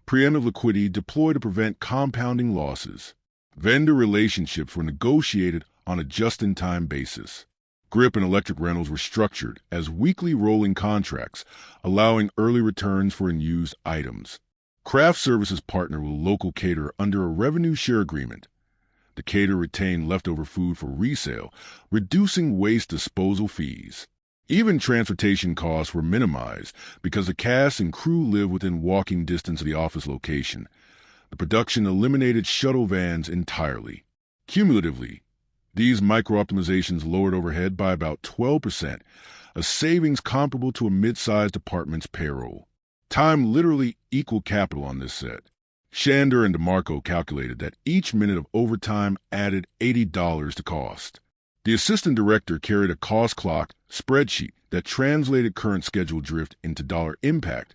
Speaker 1: preemptive liquidity deployed to prevent compounding losses. Vendor relationships were negotiated on a just-in-time basis. Grip and electric rentals were structured as weekly rolling contracts, allowing early returns for unused items. Craft services partnered with a local caterer under a revenue share agreement. The caterer retained leftover food for resale, reducing waste disposal fees. Even transportation costs were minimized because the cast and crew lived within walking distance of the office location. The production eliminated shuttle vans entirely. Cumulatively, these micro-optimizations lowered overhead by about 12%, a savings comparable to a mid-sized department's payroll. Time literally equaled capital on this set. Chandor and DeMarco calculated that each minute of overtime added $80 to cost. The assistant director carried a cost clock spreadsheet that translated current schedule drift into dollar impact,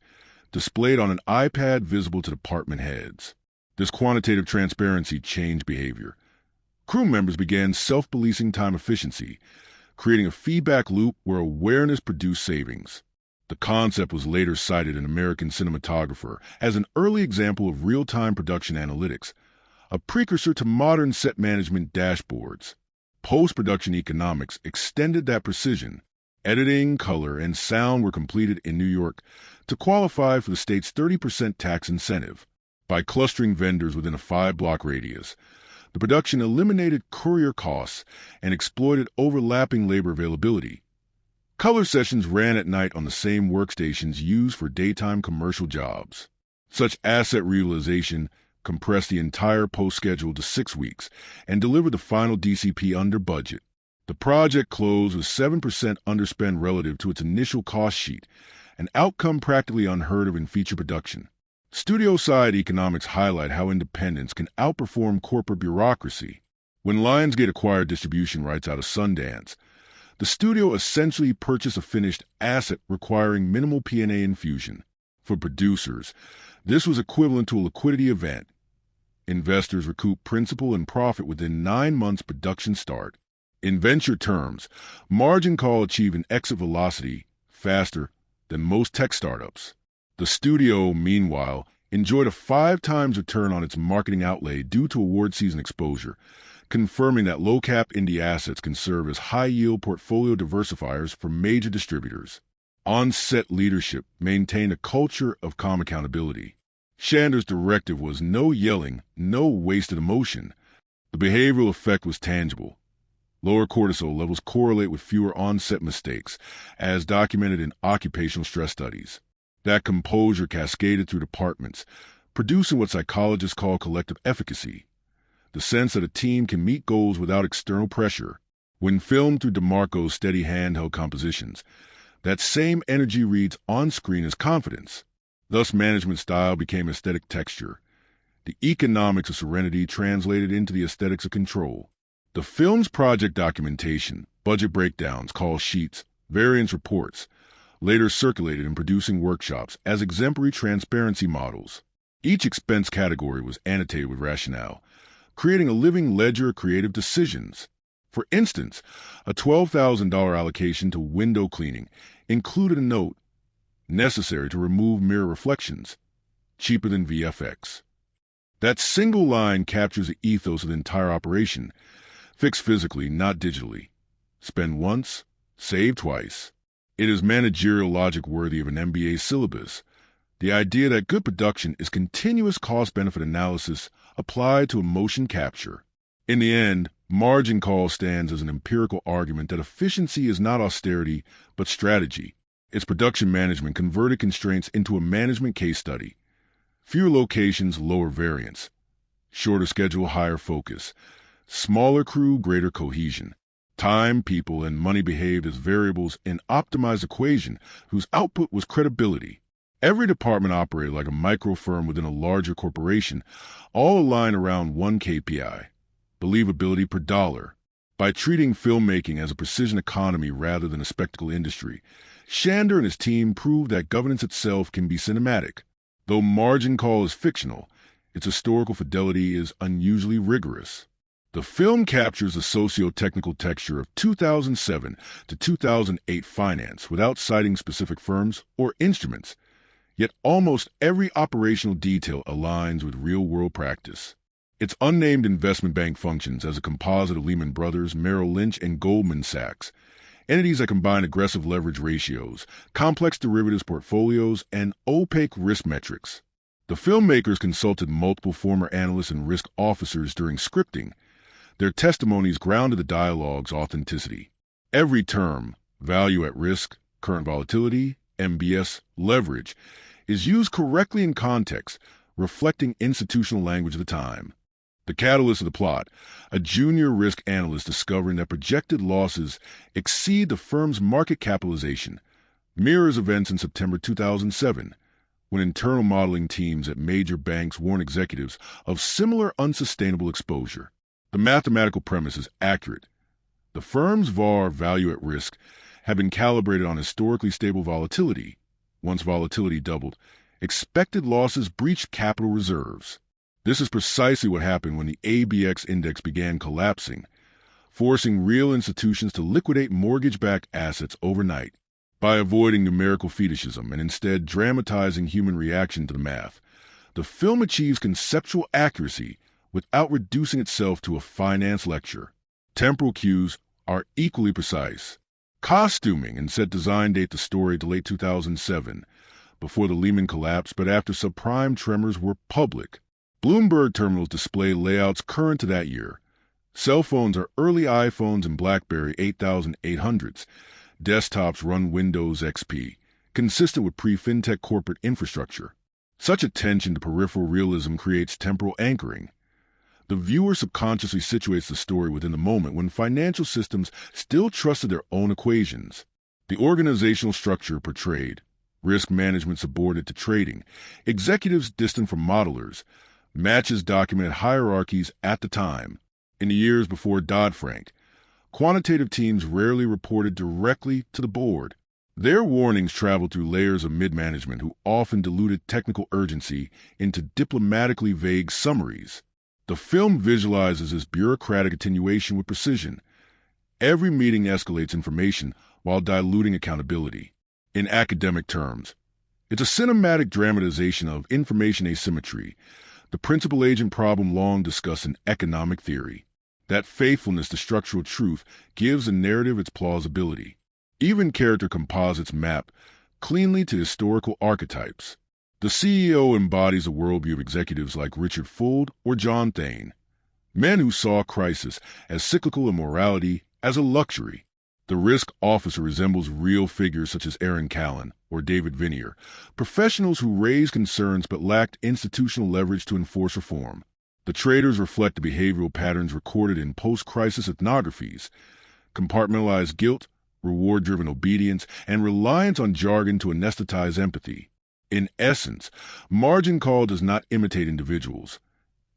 Speaker 1: displayed on an iPad visible to department heads. This quantitative transparency changed behavior. Crew members began self-policing time efficiency, creating a feedback loop where awareness produced savings. The concept was later cited in American Cinematographer as an early example of real-time production analytics, a precursor to modern set management dashboards. Post-production economics extended that precision. Editing, color, and sound were completed in New York to qualify for the state's 30% tax incentive. By clustering vendors within a 5-block radius, the production eliminated courier costs and exploited overlapping labor availability. Color sessions ran at night on the same workstations used for daytime commercial jobs. Such asset realization compressed the entire post-schedule to 6 weeks and delivered the final DCP under budget. The project closed with 7% underspend relative to its initial cost sheet, an outcome practically unheard of in feature production. Studio-side economics highlight how independence can outperform corporate bureaucracy. When Lionsgate acquired distribution rights out of Sundance, the studio essentially purchased a finished asset requiring minimal P&A infusion. For producers, this was equivalent to a liquidity event. Investors recouped principal and profit within 9 months production start. In venture terms, margin call achieved an exit velocity faster than most tech startups. The studio, meanwhile, enjoyed a 5 times return on its marketing outlay due to award season exposure, confirming that low-cap indie assets can serve as high-yield portfolio diversifiers for major distributors. On-set leadership maintained a culture of calm accountability. Chandor's directive was no yelling, no wasted emotion. The behavioral effect was tangible. Lower cortisol levels correlate with fewer on-set mistakes, as documented in occupational stress studies. That composure cascaded through departments, producing what psychologists call collective efficacy, the sense that a team can meet goals without external pressure. When filmed through DeMarco's steady handheld compositions, that same energy reads on-screen as confidence. Thus, management style became aesthetic texture. The economics of serenity translated into the aesthetics of control. The film's project documentation, budget breakdowns, call sheets, variance reports, later circulated in producing workshops as exemplary transparency models. Each expense category was annotated with rationale, creating a living ledger of creative decisions. For instance, a $12,000 allocation to window cleaning included a note, necessary to remove mirror reflections, cheaper than VFX. That single line captures the ethos of the entire operation. Fix physically, not digitally. Spend once, save twice. It is managerial logic worthy of an MBA syllabus. The idea that good production is continuous cost-benefit analysis applied to emotion capture. In the end, margin call stands as an empirical argument that efficiency is not austerity, but strategy. It's production management converted constraints into a management case study. Fewer locations, lower variance. Shorter schedule, higher focus. Smaller crew, greater cohesion. Time, people, and money behaved as variables in optimized equation whose output was credibility. Every department operated like a micro firm within a larger corporation, all aligned around one KPI, believability per dollar. By treating filmmaking as a precision economy rather than a spectacle industry, Chandor and his team proved that governance itself can be cinematic. Though margin call is fictional, its historical fidelity is unusually rigorous. The film captures the socio-technical texture of 2007 to 2008 finance without citing specific firms or instruments, yet almost every operational detail aligns with real-world practice. Its unnamed investment bank functions as a composite of Lehman Brothers, Merrill Lynch, and Goldman Sachs, entities that combine aggressive leverage ratios, complex derivatives portfolios, and opaque risk metrics. The filmmakers consulted multiple former analysts and risk officers during scripting. Their testimonies grounded the dialogue's authenticity. Every term, value at risk, current volatility, MBS, leverage, is used correctly in context, reflecting institutional language of the time. The catalyst of the plot, a junior risk analyst discovering that projected losses exceed the firm's market capitalization, mirrors events in September 2007, when internal modeling teams at major banks warn executives of similar unsustainable exposure. The mathematical premise is accurate. The firm's VAR, value at risk, had been calibrated on historically stable volatility. Once volatility doubled, expected losses breached capital reserves. This is precisely what happened when the ABX index began collapsing, forcing real institutions to liquidate mortgage-backed assets overnight. By avoiding numerical fetishism and instead dramatizing human reaction to the math, the film achieves conceptual accuracy without reducing itself to a finance lecture. Temporal cues are equally precise. Costuming and set design date the story to late 2007, before the Lehman collapse but after subprime tremors were public. Bloomberg terminals display layouts current to that year. Cell phones are early iPhones and BlackBerry 8800s. Desktops run Windows XP, consistent with pre-fintech corporate infrastructure. Such attention to peripheral realism creates temporal anchoring. The viewer subconsciously situates the story within the moment when financial systems still trusted their own equations. The organizational structure portrayed, risk management subordinate to trading, executives distant from modelers, matches documented hierarchies at the time. In the years before Dodd-Frank, quantitative teams rarely reported directly to the board. Their warnings traveled through layers of mid-management who often diluted technical urgency into diplomatically vague summaries. The film visualizes this bureaucratic attenuation with precision. Every meeting escalates information while diluting accountability. In academic terms, it's a cinematic dramatization of information asymmetry, the principal agent problem long discussed in economic theory. That faithfulness to structural truth gives the narrative its plausibility. Even character composites map cleanly to historical archetypes. The CEO embodies a worldview of executives like Richard Fuld or John Thane, men who saw crisis as cyclical and morality as a luxury. The risk officer resembles real figures such as Aaron Callan or David Vinier, professionals who raised concerns but lacked institutional leverage to enforce reform. The traders reflect the behavioral patterns recorded in post-crisis ethnographies, compartmentalized guilt, reward-driven obedience, and reliance on jargon to anesthetize empathy. In essence, margin call does not imitate individuals.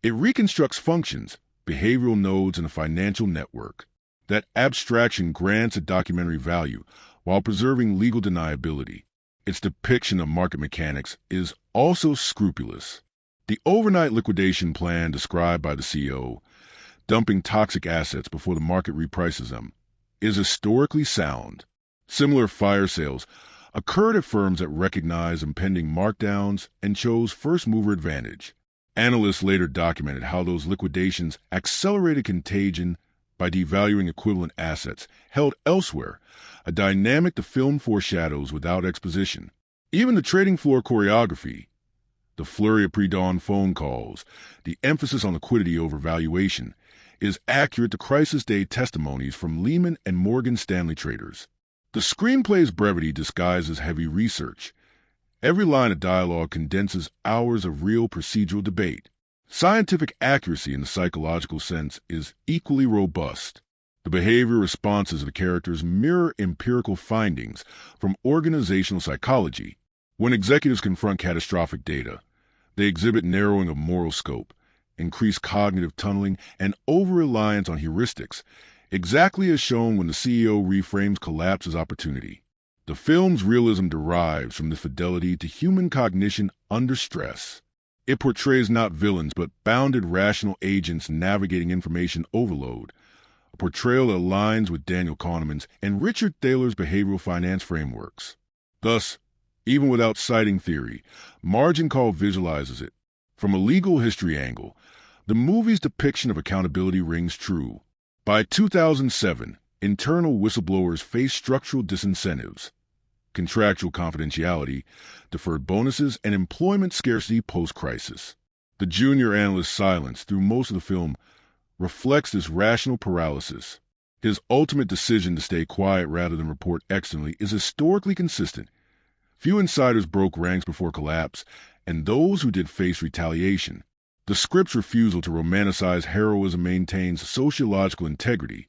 Speaker 1: It reconstructs functions, behavioral nodes in a financial network. That abstraction grants a documentary value while preserving legal deniability. Its depiction of market mechanics is also scrupulous. The overnight liquidation plan described by the CEO dumping toxic assets before the market reprices them, is historically sound. Similar fire sales occurred at firms that recognized impending markdowns and chose first-mover advantage. Analysts later documented how those liquidations accelerated contagion by devaluing equivalent assets held elsewhere, a dynamic the film foreshadows without exposition. Even the trading floor choreography, the flurry of pre-dawn phone calls, the emphasis on liquidity over valuation, is accurate to crisis day testimonies from Lehman and Morgan Stanley traders. The screenplay's brevity disguises heavy research. Every line of dialogue condenses hours of real procedural debate. Scientific accuracy in the psychological sense is equally robust. The behavioral responses of the characters mirror empirical findings from organizational psychology. When executives confront catastrophic data, they exhibit narrowing of moral scope, increased cognitive tunneling, and over-reliance on heuristics, exactly as shown when the CEO reframes collapse as opportunity. The film's realism derives from the fidelity to human cognition under stress. It portrays not villains but bounded rational agents navigating information overload, a portrayal that aligns with Daniel Kahneman's and Richard Thaler's behavioral finance frameworks. Thus, even without citing theory, Margin Call visualizes it. From a legal history angle, the movie's depiction of accountability rings true. By 2007, internal whistleblowers face structural disincentives, contractual confidentiality, deferred bonuses, and employment scarcity post-crisis. The junior analyst's silence through most of the film reflects this rational paralysis. His ultimate decision to stay quiet rather than report externally is historically consistent. Few insiders broke ranks before collapse, and those who did face retaliation. The script's refusal to romanticize heroism maintains sociological integrity.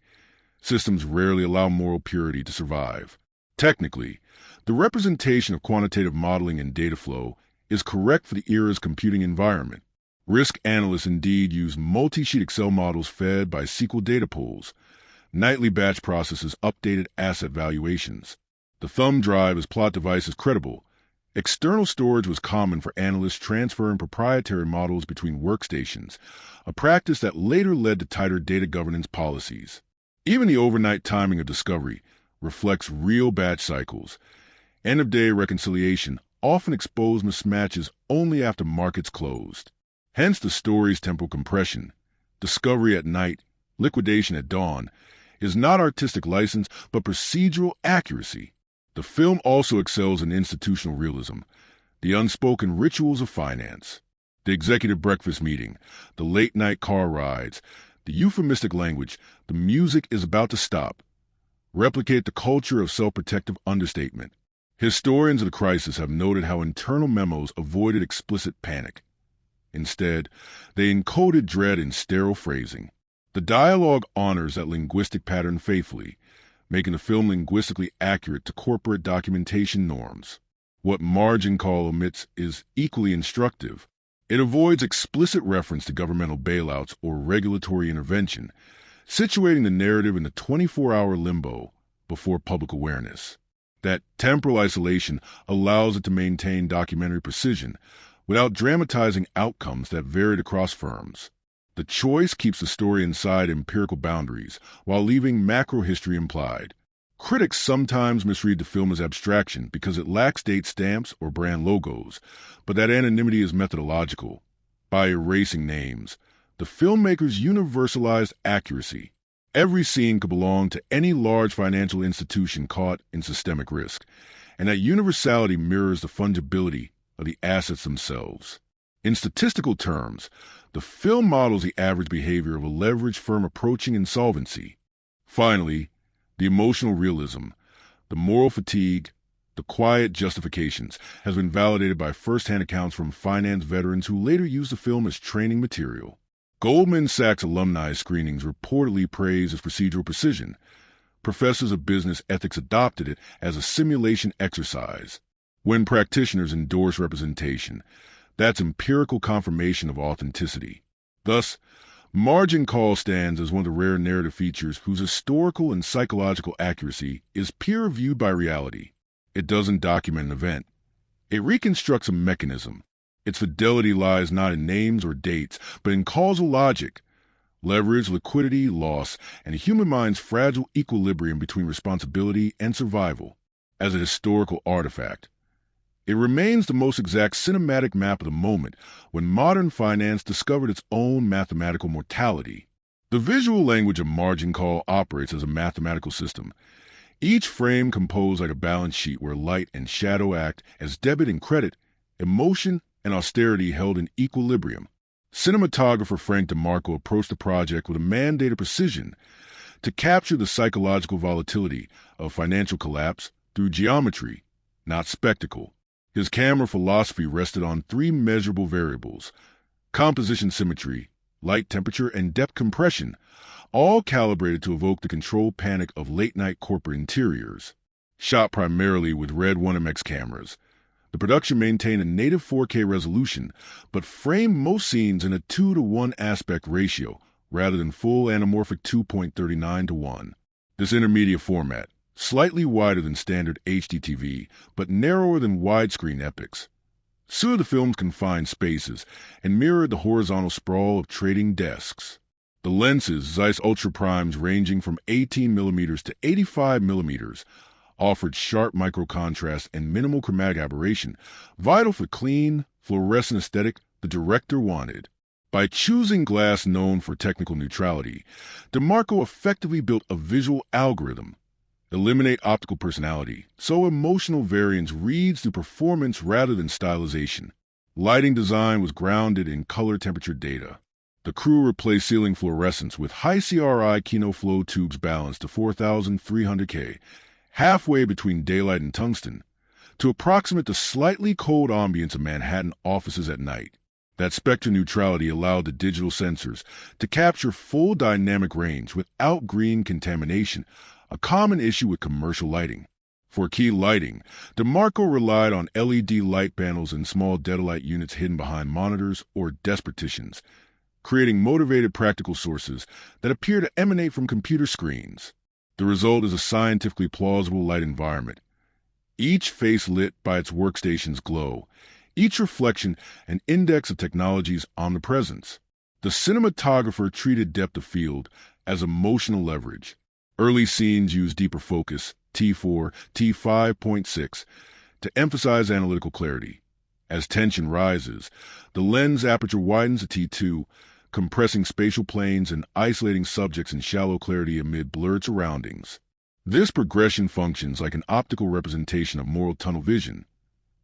Speaker 1: Systems rarely allow moral purity to survive. Technically, the representation of quantitative modeling and data flow is correct for the era's computing environment. Risk analysts indeed use multi-sheet Excel models fed by SQL data pools. Nightly batch processes updated asset valuations. The thumb drive as plot device is credible. External storage was common for analysts transferring proprietary models between workstations, a practice that later led to tighter data governance policies. Even the overnight timing of discovery reflects real batch cycles. End-of-day reconciliation often exposed mismatches only after markets closed. Hence the story's temporal compression. Discovery at night, liquidation at dawn, is not artistic license but procedural accuracy. The film also excels in institutional realism, the unspoken rituals of finance. The executive breakfast meeting, the late-night car rides, the euphemistic language, the music is about to stop. Replicate the culture of self-protective understatement. Historians of the crisis have noted how internal memos avoided explicit panic. Instead, they encoded dread in sterile phrasing. The dialogue honors that linguistic pattern faithfully, making the film linguistically accurate to corporate documentation norms. What Margin Call omits is equally instructive. It avoids explicit reference to governmental bailouts or regulatory intervention, situating the narrative in the 24-hour limbo before public awareness. That temporal isolation allows it to maintain documentary precision without dramatizing outcomes that varied across firms. The choice keeps the story inside empirical boundaries while leaving macro history implied. Critics sometimes misread the film as abstraction because it lacks date stamps or brand logos, but that anonymity is methodological. By erasing names, the filmmakers universalized accuracy. Every scene could belong to any large financial institution caught in systemic risk, and that universality mirrors the fungibility of the assets themselves. In statistical terms, the film models the average behavior of a leveraged firm approaching insolvency. Finally, the emotional realism, the moral fatigue, the quiet justifications has been validated by first-hand accounts from finance veterans who later used the film as training material. Goldman Sachs alumni screenings reportedly praised its procedural precision. Professors of business ethics adopted it as a simulation exercise. When practitioners endorse representation, that's empirical confirmation of authenticity. Thus, Margin Call stands as one of the rare narrative features whose historical and psychological accuracy is peer-reviewed by reality. It doesn't document an event. It reconstructs a mechanism. Its fidelity lies not in names or dates, but in causal logic. leverage, liquidity, loss, and the human mind's fragile equilibrium between responsibility and survival. As a historical artifact, it remains the most exact cinematic map of the moment when modern finance discovered its own mathematical mortality. The visual language of margin call operates as a mathematical system, each frame composed like a balance sheet where light and shadow act as debit and credit, emotion and austerity held in equilibrium. Cinematographer Frank DeMarco approached the project with a mandated precision to capture the psychological volatility of financial collapse through geometry, not spectacle. His camera philosophy rested on three measurable variables: composition symmetry, light temperature, and depth compression, all calibrated to evoke the controlled panic of late-night corporate interiors. Shot primarily with Red 1MX cameras, the production maintained a native 4K resolution, but framed most scenes in a 2-to-1 aspect ratio, rather than full anamorphic 2.39-to-1. This intermediate format, slightly wider than standard HDTV, but narrower than widescreen epics, suited the film's confined spaces and mirrored the horizontal sprawl of trading desks. The lenses, Zeiss Ultra Primes ranging from 18mm to 85mm, offered sharp micro-contrast and minimal chromatic aberration, vital for clean, fluorescent aesthetic the director wanted. By choosing glass known for technical neutrality, DeMarco effectively built a visual algorithm. Eliminate optical personality, so emotional variance reads through performance rather than stylization. Lighting design was grounded in color temperature data. The crew replaced ceiling fluorescence with high CRI Kino flow tubes balanced to 4,300K, halfway between daylight and tungsten, to approximate the slightly cold ambience of Manhattan offices at night. That spectral neutrality allowed the digital sensors to capture full dynamic range without green contamination, a common issue with commercial lighting. For key lighting, DeMarco relied on LED light panels and small Dedalite units hidden behind monitors or desk partitions, creating motivated practical sources that appear to emanate from computer screens. The result is a scientifically plausible light environment, each face lit by its workstation's glow, each reflection an index of technology's omnipresence. The cinematographer treated depth of field as emotional leverage. Early scenes use deeper focus, T4, T5.6, to emphasize analytical clarity. As tension rises, the lens aperture widens to T2, compressing spatial planes and isolating subjects in shallow clarity amid blurred surroundings. This progression functions like an optical representation of moral tunnel vision.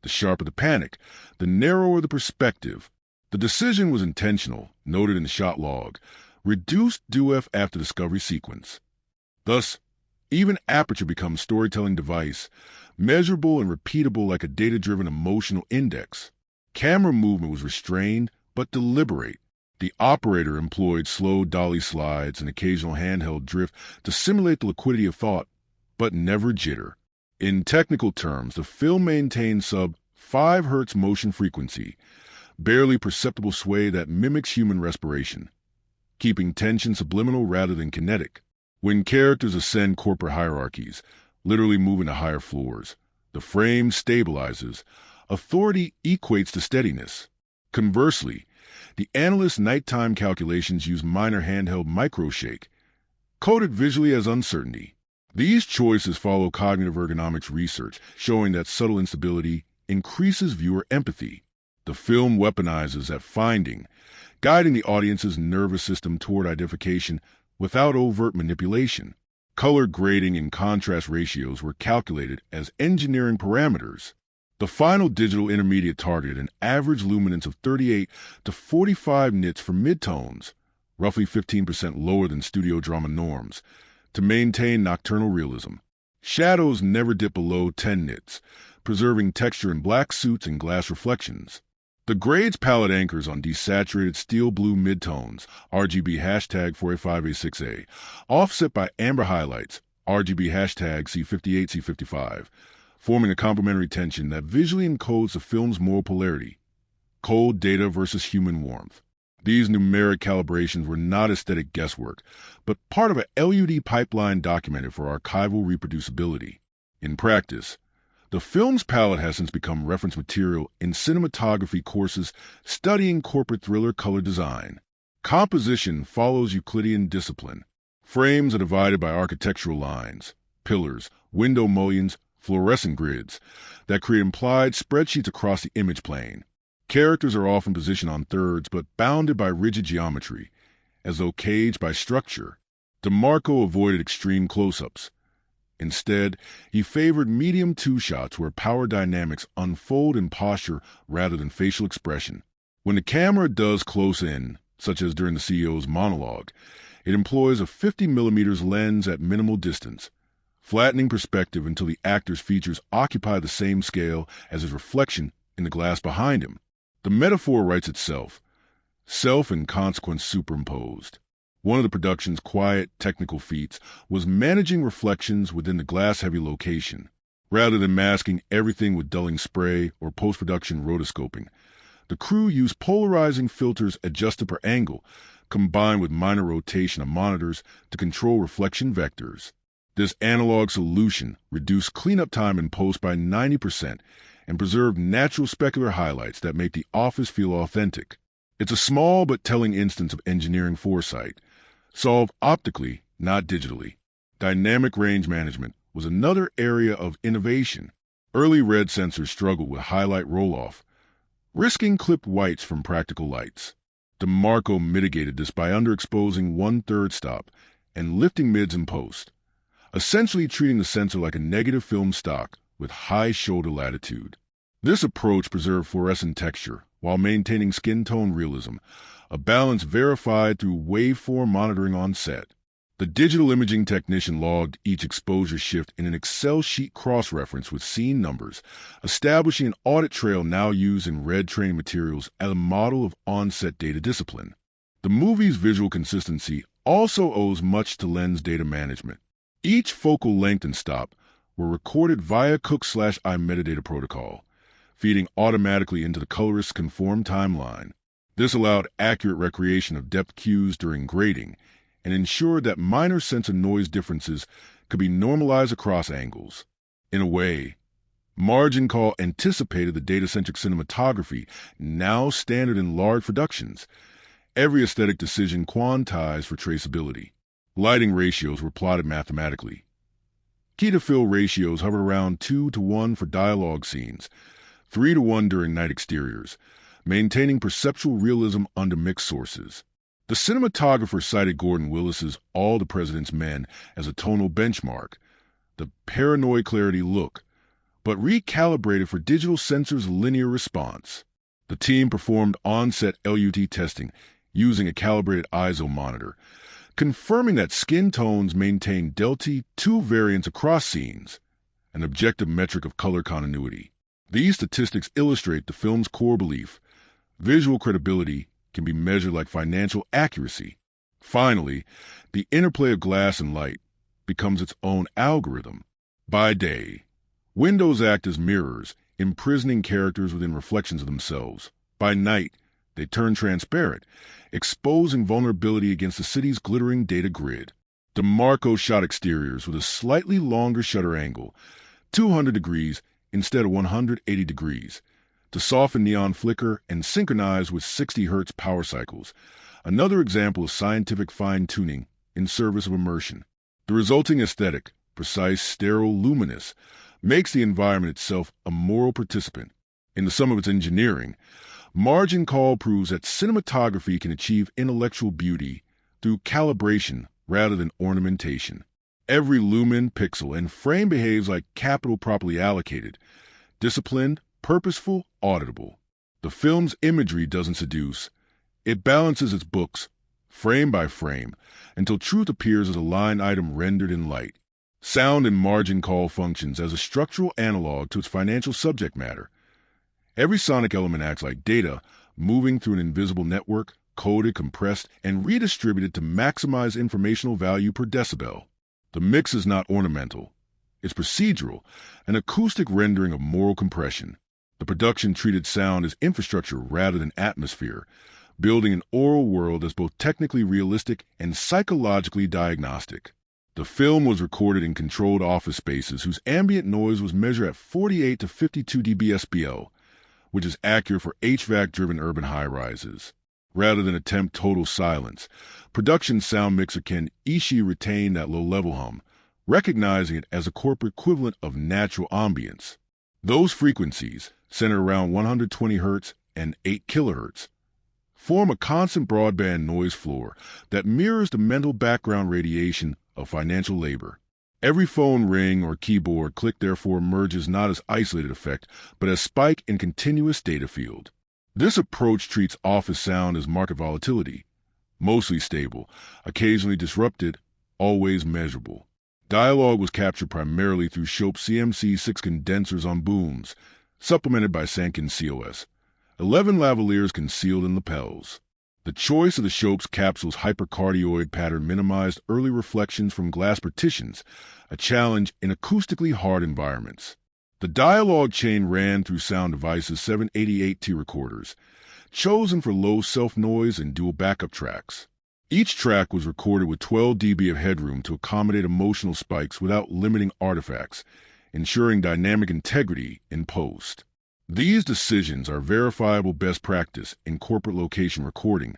Speaker 1: The sharper the panic, the narrower the perspective. The decision was intentional, noted in the shot log, reduced DUF after discovery sequence. Thus, even aperture becomes storytelling device, measurable and repeatable like a data-driven emotional index. Camera movement was restrained but deliberate. The operator employed slow dolly slides and occasional handheld drift to simulate the liquidity of thought, but never jitter. In technical terms, the film maintained sub-5 Hz motion frequency, barely perceptible sway that mimics human respiration, keeping tension subliminal rather than kinetic. When characters ascend corporate hierarchies, literally moving to higher floors, the frame stabilizes. Authority equates to steadiness. Conversely, the analyst's nighttime calculations use minor handheld microshake, coded visually as uncertainty. These choices follow cognitive ergonomics research, showing that subtle instability increases viewer empathy. The film weaponizes that finding, guiding the audience's nervous system toward identification without overt manipulation. Color grading and contrast ratios were calculated as engineering parameters. The final digital intermediate targeted an average luminance of 38 to 45 nits for midtones, roughly 15% lower than studio drama norms, to maintain nocturnal realism. Shadows never dip below 10 nits, preserving texture in black suits and glass reflections. The grades palette anchors on desaturated steel blue midtones, RGB hashtag 485A6A, offset by amber highlights, RGB hashtag C58, C55, forming a complementary tension that visually encodes the film's moral polarity, cold data versus human warmth. These numeric calibrations were not aesthetic guesswork, but part of a LUD pipeline documented for archival reproducibility. In practice, the film's palette has since become reference material in cinematography courses studying corporate thriller color design. Composition follows Euclidean discipline. Frames are divided by architectural lines, pillars, window mullions, fluorescent grids that create implied spreadsheets across the image plane. Characters are often positioned on thirds but bounded by rigid geometry, as though caged by structure. DeMarco avoided extreme close-ups. Instead, he favored medium two-shots where power dynamics unfold in posture rather than facial expression. When the camera does close in, such as during the CEO's monologue, it employs a 50mm lens at minimal distance, flattening perspective until the actor's features occupy the same scale as his reflection in the glass behind him. The metaphor writes itself, self and consequence superimposed. One of the production's quiet, technical feats was managing reflections within the glass-heavy location. Rather than masking everything with dulling spray or post-production rotoscoping, the crew used polarizing filters adjusted per angle, combined with minor rotation of monitors to control reflection vectors. This analog solution reduced cleanup time in post by 90% and preserved natural specular highlights that make The Office feel authentic. It's a small but telling instance of engineering foresight, solved optically, not digitally. Dynamic range management was another area of innovation. Early red sensors struggled with highlight roll-off, risking clipped whites from practical lights. DeMarco mitigated this by underexposing one-third stop and lifting mids in post, essentially treating the sensor like a negative film stock with high shoulder latitude. This approach preserved fluorescent texture while maintaining skin tone realism, a balance verified through waveform monitoring on set. The digital imaging technician logged each exposure shift in an Excel sheet cross-reference with scene numbers, establishing an audit trail now used in red training materials as a model of on-set data discipline. The movie's visual consistency also owes much to lens data management. Each focal length and stop were recorded via Cook/I metadata protocol, feeding automatically into the colorist's conformed timeline. This allowed accurate recreation of depth cues during grading and ensured that minor sensor noise differences could be normalized across angles. In a way, margin call anticipated the data-centric cinematography now standard in large productions. Every aesthetic decision quantized for traceability. Lighting ratios were plotted mathematically. Key-to-fill ratios hovered around 2:1 for dialogue scenes, 3:1 during night exteriors, maintaining perceptual realism under mixed sources. The cinematographer cited Gordon Willis's All the President's Men as a tonal benchmark, the paranoia clarity look, but recalibrated for digital sensor's linear response. The team performed on-set LUT testing using a calibrated ISO monitor, confirming that skin tones maintain Delta 2 variance across scenes, an objective metric of color continuity. These statistics illustrate the film's core belief: visual credibility can be measured like financial accuracy. Finally, the interplay of glass and light becomes its own algorithm. By day, windows act as mirrors, imprisoning characters within reflections of themselves. By night, they turn transparent, exposing vulnerability against the city's glittering data grid. DeMarco shot exteriors with a slightly longer shutter angle, 200 degrees instead of 180 degrees, to soften neon flicker and synchronize with 60 Hz power cycles, another example of scientific fine-tuning in service of immersion. The resulting aesthetic, precise, sterile, luminous, makes the environment itself a moral participant. In the sum of its engineering, margin call proves that cinematography can achieve intellectual beauty through calibration rather than ornamentation. Every lumen, pixel, and frame behaves like capital properly allocated, disciplined, purposeful, auditable. The film's imagery doesn't seduce. It balances its books, frame by frame, until truth appears as a line item rendered in light. Sound and margin call functions as a structural analog to its financial subject matter. Every sonic element acts like data, moving through an invisible network, coded, compressed, and redistributed to maximize informational value per decibel. The mix is not ornamental. It's procedural, an acoustic rendering of moral compression. The production treated sound as infrastructure rather than atmosphere, building an oral world that's both technically realistic and psychologically diagnostic. The film was recorded in controlled office spaces whose ambient noise was measured at 48 to 52 dB SPL, which is accurate for HVAC-driven urban high-rises. rather than attempt total silence. Production sound mixer Ken Ishii retained that low-level hum, recognizing it as a corporate equivalent of natural ambience. Those frequencies, centered around 120 Hz and 8 kHz, form a constant broadband noise floor that mirrors the mental background radiation of financial labor. Every phone ring or keyboard click therefore emerges not as isolated effect, but as spike in continuous data field. This approach treats office sound as market volatility, mostly stable, occasionally disrupted, always measurable. Dialogue was captured primarily through Shope's CMC6 condensers on booms, supplemented by Sanken COS, 11 lavaliers concealed in lapels. The choice of the Shope's capsule's hypercardioid pattern minimized early reflections from glass partitions, a challenge in acoustically hard environments. The dialogue chain ran through sound devices 788T recorders, chosen for low self-noise and dual backup tracks. Each track was recorded with 12 dB of headroom to accommodate emotional spikes without limiting artifacts, ensuring dynamic integrity in post. These decisions are verifiable best practice in corporate location recording,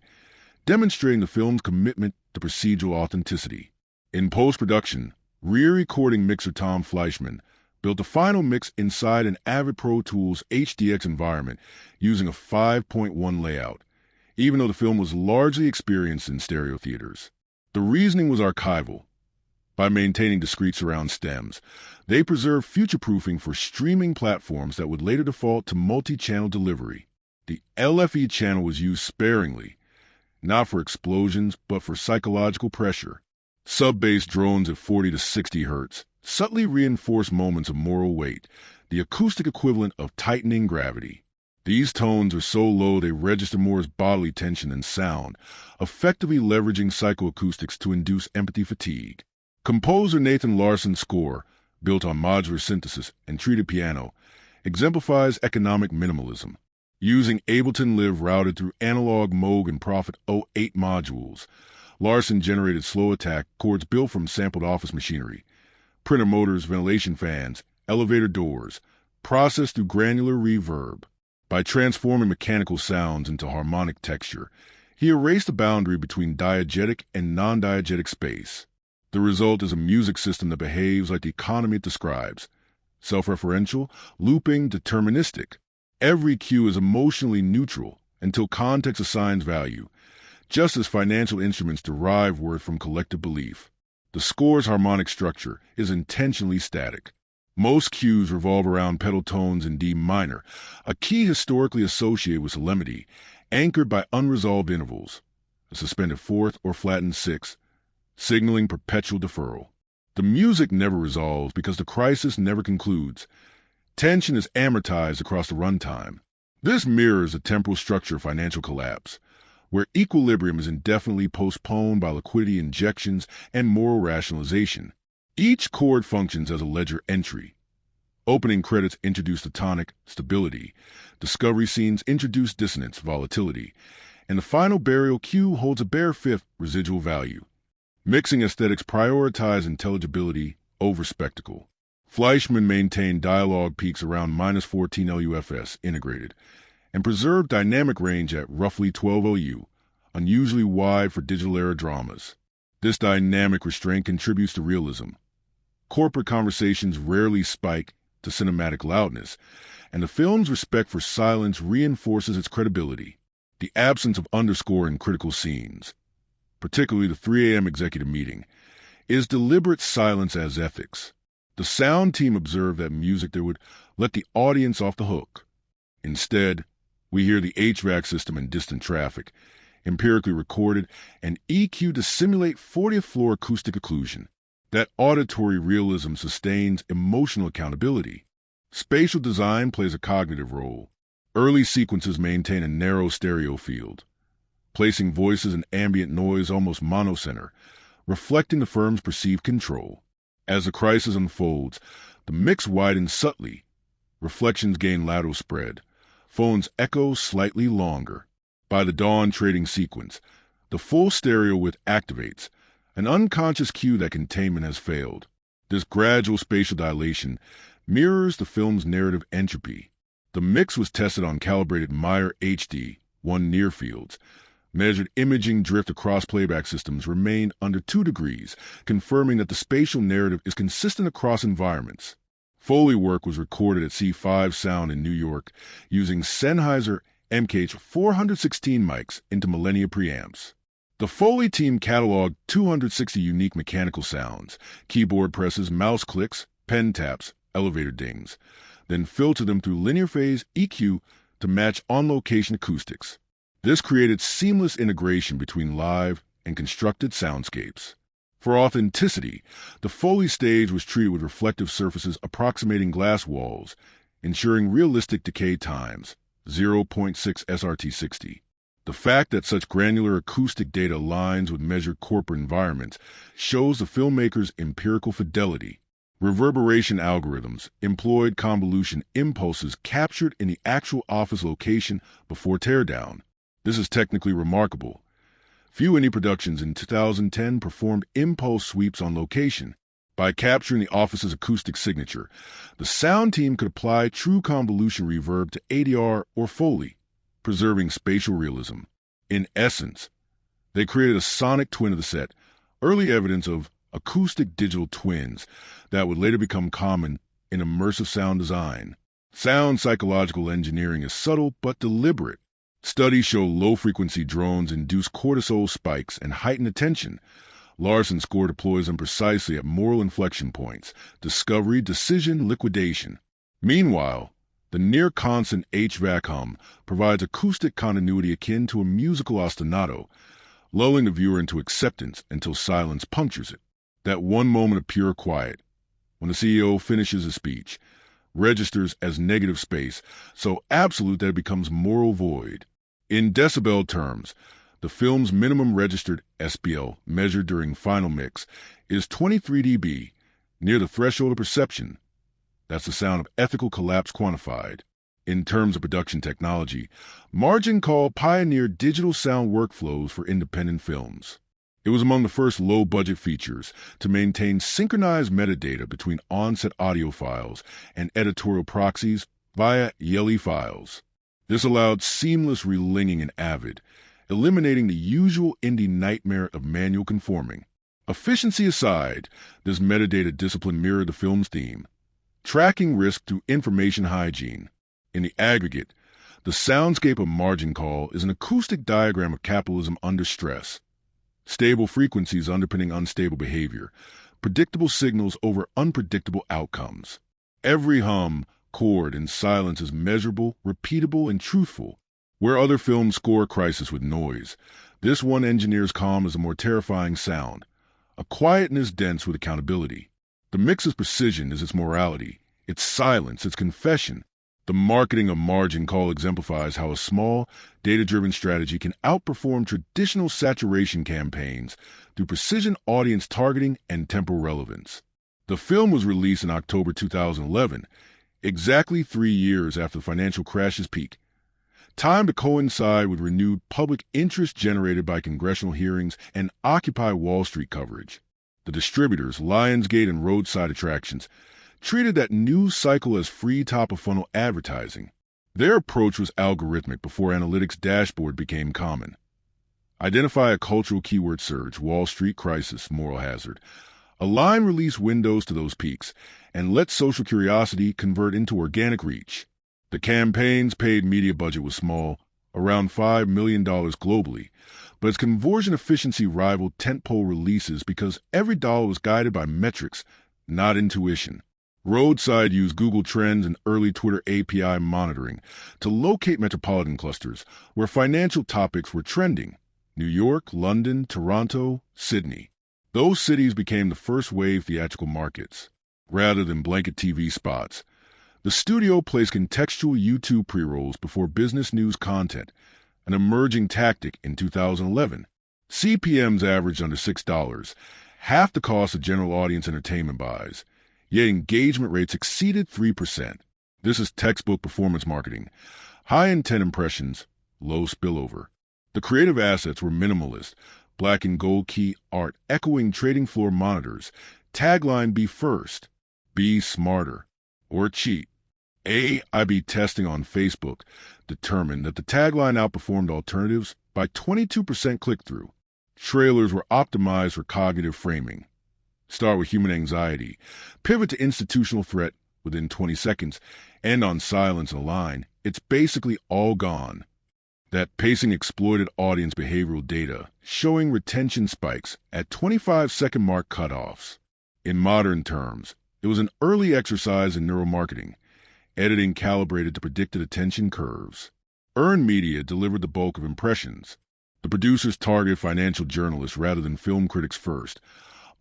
Speaker 1: demonstrating the film's commitment to procedural authenticity. In post-production, rear recording mixer Tom Fleischman built the final mix inside an Avid Pro Tools HDX environment using a 5.1 layout, even though the film was largely experienced in stereo theaters. The reasoning was archival. By maintaining discrete surround stems, they preserved future-proofing for streaming platforms that would later default to multi-channel delivery. The LFE channel was used sparingly, not for explosions, but for psychological pressure. Sub-bass drones at 40 to 60 Hz subtly reinforce moments of moral weight, the acoustic equivalent of tightening gravity. These tones are so low they register more as bodily tension than sound, effectively leveraging psychoacoustics to induce empathy fatigue. Composer Nathan Larson's score, built on modular synthesis and treated piano, exemplifies economic minimalism. Using Ableton Live routed through analog Moog and Prophet 08 modules, Larson generated slow attack chords built from sampled office machinery, printer motors, ventilation fans, elevator doors, processed through granular reverb. By transforming mechanical sounds into harmonic texture, he erased the boundary between diegetic and non-diegetic space. The result is a music system that behaves like the economy it describes, self-referential, looping, deterministic. Every cue is emotionally neutral until context assigns value, just as financial instruments derive worth from collective belief. The score's harmonic structure is intentionally static. Most cues revolve around pedal tones in D minor, a key historically associated with solemnity, anchored by unresolved intervals, a suspended fourth or flattened sixth, signaling perpetual deferral. The music never resolves because the crisis never concludes. Tension is amortized across the runtime. This mirrors the temporal structure of financial collapse, where equilibrium is indefinitely postponed by liquidity injections and moral rationalization. Each chord functions as a ledger entry. Opening credits introduce the tonic, stability. Discovery scenes introduce dissonance, volatility. And the final burial cue holds a bare fifth, residual value. Mixing aesthetics prioritize intelligibility over spectacle. Fleischman maintained dialogue peaks around -14 LUFS integrated and preserved dynamic range at roughly 12 OU, unusually wide for digital-era dramas. This dynamic restraint contributes to realism. Corporate conversations rarely spike to cinematic loudness, and the film's respect for silence reinforces its credibility. The absence of underscore in critical scenes, particularly the 3 a.m. executive meeting, is deliberate silence as ethics. The sound team observed that music that would let the audience off the hook. Instead, we hear the HVAC system in distant traffic, empirically recorded and EQ'd to simulate 40th floor acoustic occlusion. That auditory realism sustains emotional accountability. Spatial design plays a cognitive role. Early sequences maintain a narrow stereo field, placing voices and ambient noise almost monocenter, reflecting the firm's perceived control. As the crisis unfolds, the mix widens subtly. Reflections gain lateral spread. Phones echo slightly longer. By the dawn trading sequence, the full stereo width activates, an unconscious cue that containment has failed. This gradual spatial dilation mirrors the film's narrative entropy. The mix was tested on calibrated Meyer HD 1 near fields, Measured imaging drift across playback systems remained under 2 degrees, confirming that the spatial narrative is consistent across environments. Foley work was recorded at C5 Sound in New York using Sennheiser MKH 416 mics into Millennia preamps. The Foley team cataloged 260 unique mechanical sounds, keyboard presses, mouse clicks, pen taps, elevator dings, then filtered them through linear phase EQ to match on-location acoustics. This created seamless integration between live and constructed soundscapes. For authenticity, the Foley stage was treated with reflective surfaces approximating glass walls, ensuring realistic decay times, 0.6 SRT60. The fact that such granular acoustic data aligns with measured corporate environments shows the filmmaker's empirical fidelity. Reverberation algorithms employed convolution impulses captured in the actual office location before teardown. This is technically remarkable. Few indie productions in 2010 performed impulse sweeps on location. By capturing the office's acoustic signature, the sound team could apply true convolution reverb to ADR or Foley, preserving spatial realism. In essence, they created a sonic twin of the set, early evidence of acoustic digital twins that would later become common in immersive sound design. Sound psychological engineering is subtle but deliberate. Studies show low-frequency drones induce cortisol spikes and heighten attention. Larson's score deploys them precisely at moral inflection points: discovery, decision, liquidation. Meanwhile, the near-constant HVAC hum provides acoustic continuity akin to a musical ostinato, lulling the viewer into acceptance until silence punctures it. That one moment of pure quiet, when the CEO finishes a speech, registers as negative space, so absolute that it becomes moral void. In decibel terms, the film's minimum registered SPL, measured during final mix, is 23 dB, near the threshold of perception. That's the sound of ethical collapse quantified. In terms of production technology, Margin Call pioneered digital sound workflows for independent films. It was among the first low-budget features to maintain synchronized metadata between on-set audio files and editorial proxies via YELI files. This allowed seamless relinging in Avid, eliminating the usual indie nightmare of manual conforming. Efficiency aside, this metadata discipline mirrored the film's theme, tracking risk through information hygiene. In the aggregate, the soundscape of Margin Call is an acoustic diagram of capitalism under stress. Stable frequencies underpinning unstable behavior, predictable signals over unpredictable outcomes. Every hum, chord, and silence is measurable, repeatable, and truthful. Where other films score crisis with noise, this one engineers calm as a more terrifying sound, a quietness dense with accountability. The mix's precision is its morality, its silence, its confession. The marketing of Margin Call exemplifies how a small, data-driven strategy can outperform traditional saturation campaigns through precision audience targeting and temporal relevance. The film was released in October 2011, exactly 3 years after the financial crash's peak, time to coincide with renewed public interest generated by congressional hearings and Occupy Wall Street coverage. The distributors, Lionsgate and Roadside Attractions, treated that news cycle as free top-of-funnel advertising. Their approach was algorithmic before analytics dashboard became common. Identify a cultural keyword surge, Wall Street crisis, moral hazard. Align release windows to those peaks, and let social curiosity convert into organic reach. The campaign's paid media budget was small, around $5 million globally, but its conversion efficiency rivaled tentpole releases because every dollar was guided by metrics, not intuition. Roadside used Google Trends and early Twitter API monitoring to locate metropolitan clusters where financial topics were trending: New York, London, Toronto, Sydney. Those cities became the first-wave theatrical markets. Rather than blanket TV spots, the studio placed contextual YouTube pre-rolls before business news content, an emerging tactic in 2011. CPMs averaged under $6, half the cost of general audience entertainment buys, yet engagement rates exceeded 3%. This is textbook performance marketing. High intent impressions, low spillover. The creative assets were minimalist, black and gold key art echoing trading floor monitors. Tagline: be first, be smarter, or cheat. A/B testing on Facebook determined that the tagline outperformed alternatives by by 22% click-through. Trailers were optimized for cognitive framing. Start with human anxiety, pivot to institutional threat within 20 seconds, end on silence and a line. It's basically all gone. That pacing exploited audience behavioral data, showing retention spikes at 25-second mark cutoffs. In modern terms, it was an early exercise in neuromarketing, editing calibrated to predicted attention curves. Earned media delivered the bulk of impressions. The producers targeted financial journalists rather than film critics first,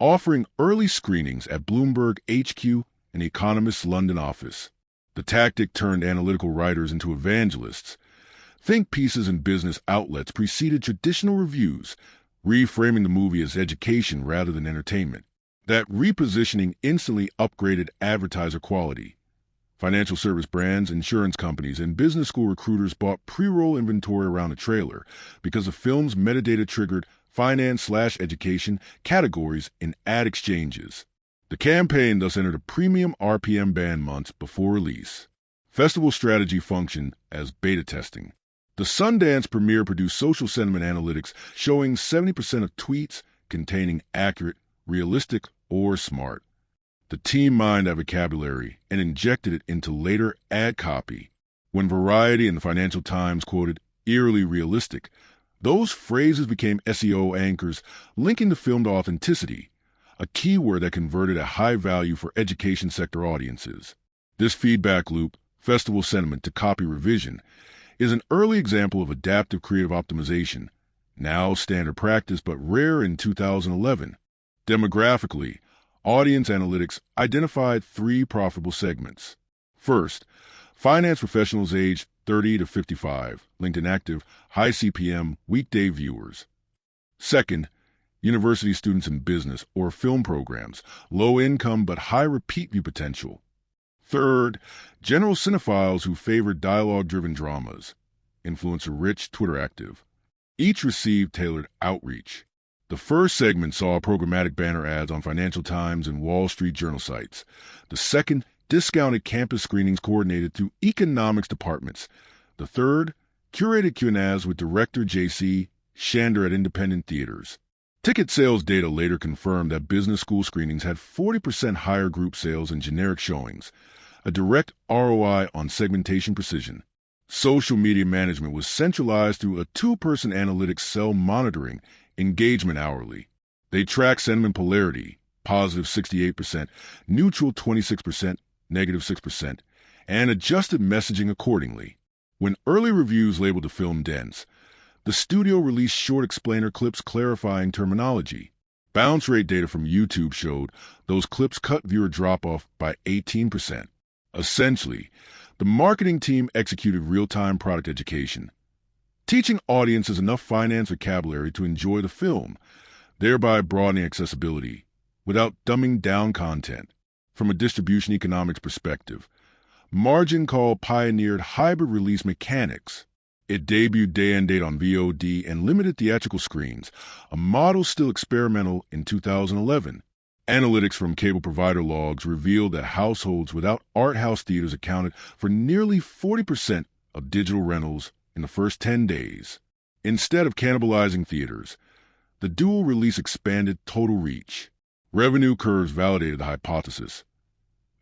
Speaker 1: offering early screenings at Bloomberg HQ and Economist's London office. The tactic turned analytical writers into evangelists. Think pieces in business outlets preceded traditional reviews, reframing the movie as education rather than entertainment. That repositioning instantly upgraded advertiser quality. Financial service brands, insurance companies, and business school recruiters bought pre-roll inventory around the trailer because the film's metadata triggered finance/education categories in ad exchanges. The campaign thus entered a premium RPM band months before release. Festival strategy functioned as beta testing. The Sundance premiere produced social sentiment analytics showing 70% of tweets containing accurate, realistic, or smart. The team mined that vocabulary and injected it into later ad copy. When Variety and the Financial Times quoted eerily realistic, those phrases became SEO anchors, linking the film to authenticity, a keyword that converted at high value for education sector audiences. This feedback loop, festival sentiment to copy revision, is an early example of adaptive creative optimization, now standard practice but rare in 2011. Demographically, audience analytics identified 3 profitable segments. First, finance professionals aged 30 to 55, LinkedIn active, high CPM, weekday viewers. Second, university students in business or film programs, low income but high repeat view potential. Third, general cinephiles who favored dialogue-driven dramas, influencer-rich, Twitter active. Each received tailored outreach. The first segment saw programmatic banner ads on Financial Times and Wall Street Journal sites. The second, discounted campus screenings coordinated through economics departments. The third, curated Q&As with director J.C. Chandor at independent theaters. Ticket sales data later confirmed that business school screenings had 40% higher group sales than generic showings, a direct ROI on segmentation precision. Social media management was centralized through a 2-person analytics cell monitoring engagement hourly. They tracked sentiment polarity, positive 68%, neutral 26%, negative 6%, and adjusted messaging accordingly. When early reviews labeled the film dense, the studio released short explainer clips clarifying terminology. Bounce rate data from YouTube showed those clips cut viewer drop-off by 18%. Essentially, the marketing team executed real-time product education, teaching audiences enough finance vocabulary to enjoy the film, thereby broadening accessibility without dumbing down content. From a distribution economics perspective, Margin Call pioneered hybrid release mechanics. It debuted day and date on VOD and limited theatrical screens, a model still experimental in 2011. Analytics from cable provider logs revealed that households without art house theaters accounted for nearly 40% of digital rentals in the first 10 days. Instead of cannibalizing theaters, the dual release expanded total reach. Revenue curves validated the hypothesis.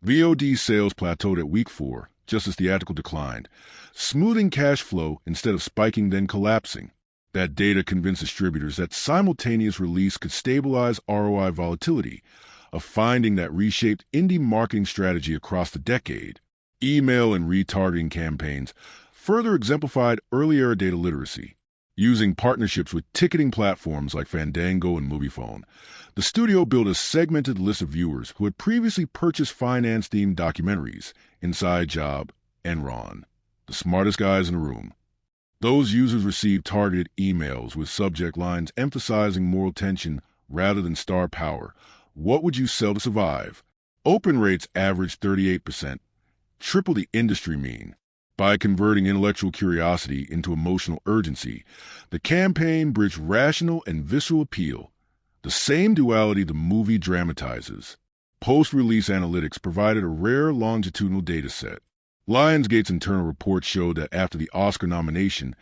Speaker 1: VOD sales plateaued at week 4, just as theatrical declined, smoothing cash flow instead of spiking then collapsing. That data convinced distributors that simultaneous release could stabilize ROI volatility, a finding that reshaped indie marketing strategy across the decade. Email and retargeting campaigns further exemplified early-era data literacy. Using partnerships with ticketing platforms like Fandango and Moviefone, the studio built a segmented list of viewers who had previously purchased finance-themed documentaries, Inside Job, Enron, the smartest guys in the room. Those users received targeted emails with subject lines emphasizing moral tension rather than star power. What would you sell to survive? Open rates averaged 38%, triple the industry mean. By converting intellectual curiosity into emotional urgency, the campaign bridged rational and visceral appeal, the same duality the movie dramatizes. Post-release analytics provided a rare longitudinal data set. Lionsgate's internal report showed that after the Oscar nomination,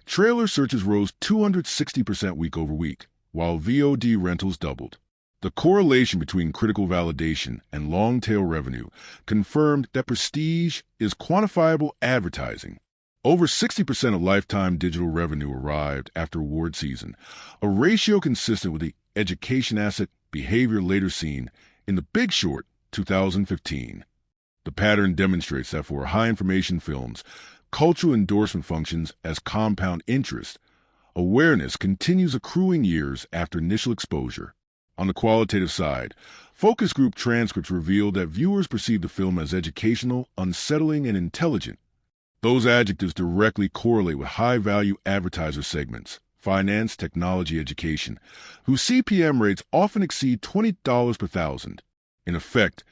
Speaker 1: trailer searches rose 260% week over week, while VOD rentals doubled. The correlation between critical validation and long-tail revenue confirmed that prestige is quantifiable advertising. Over 60% of lifetime digital revenue arrived after award season, a ratio consistent with the education asset behavior later seen in The Big Short, 2015. The pattern demonstrates that for high-information films, cultural endorsement functions as compound interest. Awareness continues accruing years after initial exposure. On the qualitative side, focus group transcripts revealed that viewers perceived the film as educational, unsettling, and intelligent. Those adjectives directly correlate with high-value advertiser segments, finance, technology, education, whose CPM rates often exceed $20 per thousand. In effect,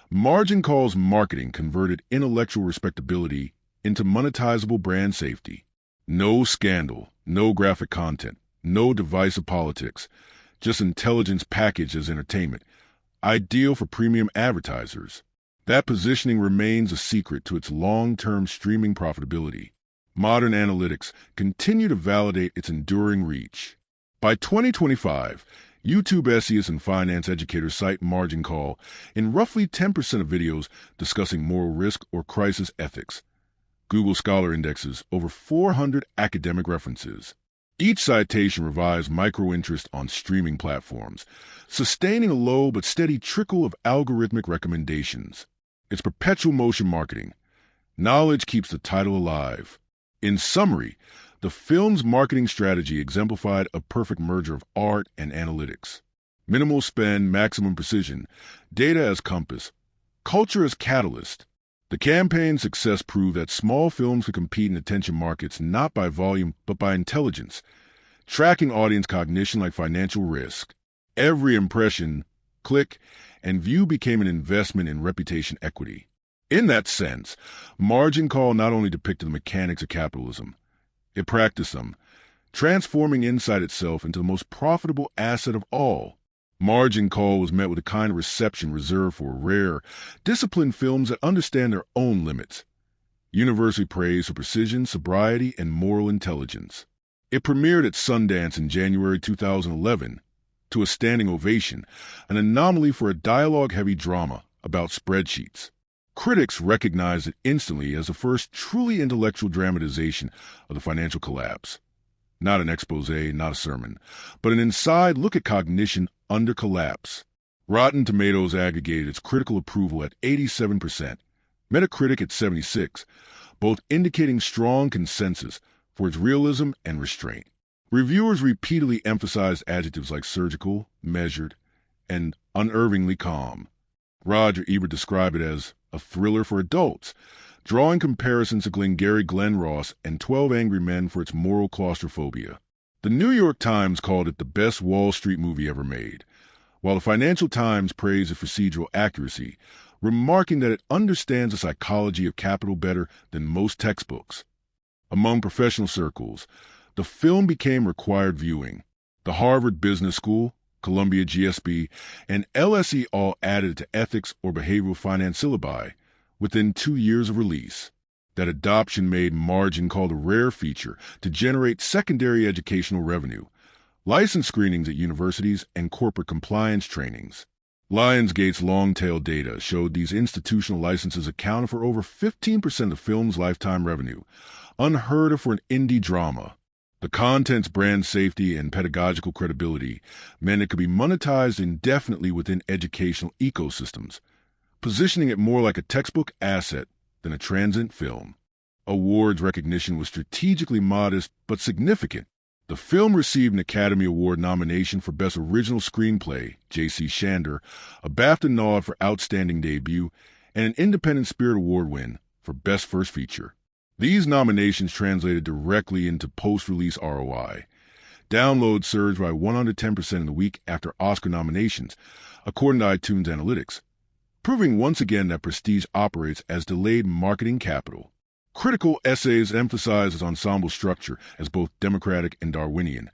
Speaker 1: margin calls marketing converted intellectual respectability into monetizable brand safety. No scandal, no graphic content, no divisive politics, just intelligence packaged as entertainment, ideal for premium advertisers. That positioning remains a secret to its long-term streaming profitability. Modern analytics continue to validate its enduring reach. By 2025, YouTube essayists and finance educators cite margin call in roughly 10% of videos discussing moral risk or crisis ethics. Google Scholar indexes over 400 academic references. Each citation revives micro-interest on streaming platforms, sustaining a low but steady trickle of algorithmic recommendations. It's perpetual motion marketing. Knowledge keeps the title alive. In summary, the film's marketing strategy exemplified a perfect merger of art and analytics. Minimal spend, maximum precision, data as compass, culture as catalyst. The campaign's success proved that small films could compete in attention markets not by volume but by intelligence, tracking audience cognition like financial risk. Every impression, click, and view became an investment in reputation equity. In that sense, margin call not only depicted the mechanics of capitalism, it practiced them, transforming insight itself into the most profitable asset of all. Margin call was met with a kind of reception reserved for rare, disciplined films that understand their own limits. Universally praised for precision, sobriety, and moral intelligence. It premiered at Sundance in January 2011, to a standing ovation, an anomaly for a dialogue-heavy drama about spreadsheets. Critics recognized it instantly as the first truly intellectual dramatization of the financial collapse. Not an expose, not a sermon, but an inside look at cognition under collapse. Rotten Tomatoes aggregated its critical approval at 87%, Metacritic at 76%, both indicating strong consensus for its realism and restraint. Reviewers repeatedly emphasized adjectives like surgical, measured, and unervingly calm. Roger Ebert described it as a thriller for adults, drawing comparisons to Glengarry Glen Ross and 12 Angry Men for its moral claustrophobia. The New York Times called it the best Wall Street movie ever made, while the Financial Times praised its procedural accuracy, remarking that it understands the psychology of capital better than most textbooks. Among professional circles, the film became required viewing. The Harvard Business School, Columbia GSB, and LSE all added it to ethics or behavioral finance syllabi within 2 years of release. That adoption made margin called a rare feature to generate secondary educational revenue, license screenings at universities, and corporate compliance trainings. Lionsgate's long-tail data showed these institutional licenses accounted for over 15% of the film's lifetime revenue, unheard of for an indie drama. The content's brand safety and pedagogical credibility meant it could be monetized indefinitely within educational ecosystems, positioning it more like a textbook asset than a transient film. Awards recognition was strategically modest but significant. The film received an Academy Award nomination for Best Original Screenplay, J.C. Chandor, a BAFTA nod for Outstanding Debut, and an Independent Spirit Award win for Best First Feature. These nominations translated directly into post-release ROI. Downloads surged by 110% in the week after Oscar nominations, according to iTunes Analytics, proving once again that prestige operates as delayed marketing capital. Critical essays emphasize its ensemble structure as both democratic and Darwinian.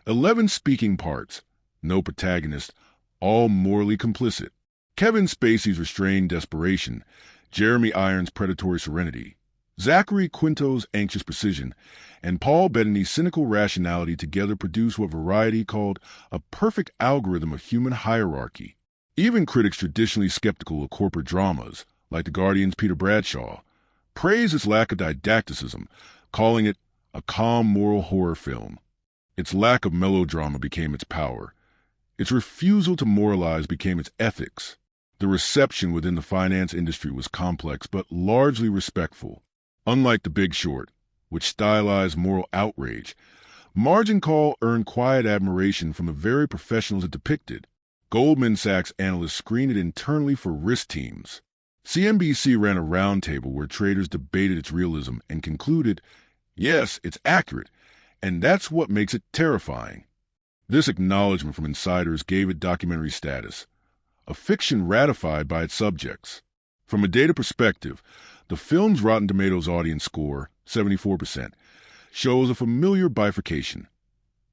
Speaker 1: 11 speaking parts, no protagonist, all morally complicit. Kevin Spacey's restrained desperation, Jeremy Irons' predatory serenity, Zachary Quinto's anxious precision, and Paul Bettany's cynical rationality together produce what Variety called a perfect algorithm of human hierarchy. Even critics traditionally skeptical of corporate dramas, like The Guardian's Peter Bradshaw, praise its lack of didacticism, calling it a calm moral horror film. Its lack of melodrama became its power. Its refusal to moralize became its ethics. The reception within the finance industry was complex but largely respectful. Unlike The Big Short, which stylized moral outrage, Margin Call earned quiet admiration from the very professionals it depicted. Goldman Sachs analysts screened it internally for risk teams. CNBC ran a roundtable where traders debated its realism and concluded, yes, it's accurate, and that's what makes it terrifying. This acknowledgement from insiders gave it documentary status, a fiction ratified by its subjects. From a data perspective, the film's Rotten Tomatoes audience score, 74%, shows a familiar bifurcation.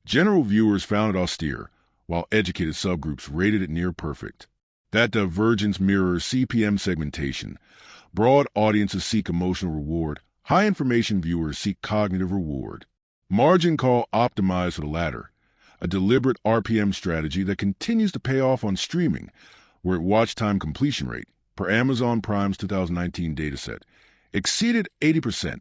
Speaker 1: General viewers found it austere, while educated subgroups rated it near perfect. That divergence mirrors CPM segmentation. Broad audiences seek emotional reward. High-information viewers seek cognitive reward. Margin Call optimized for the latter, a deliberate RPM strategy that continues to pay off on streaming, where its watch time completion rate, per Amazon Prime's 2019 dataset, exceeded 80%,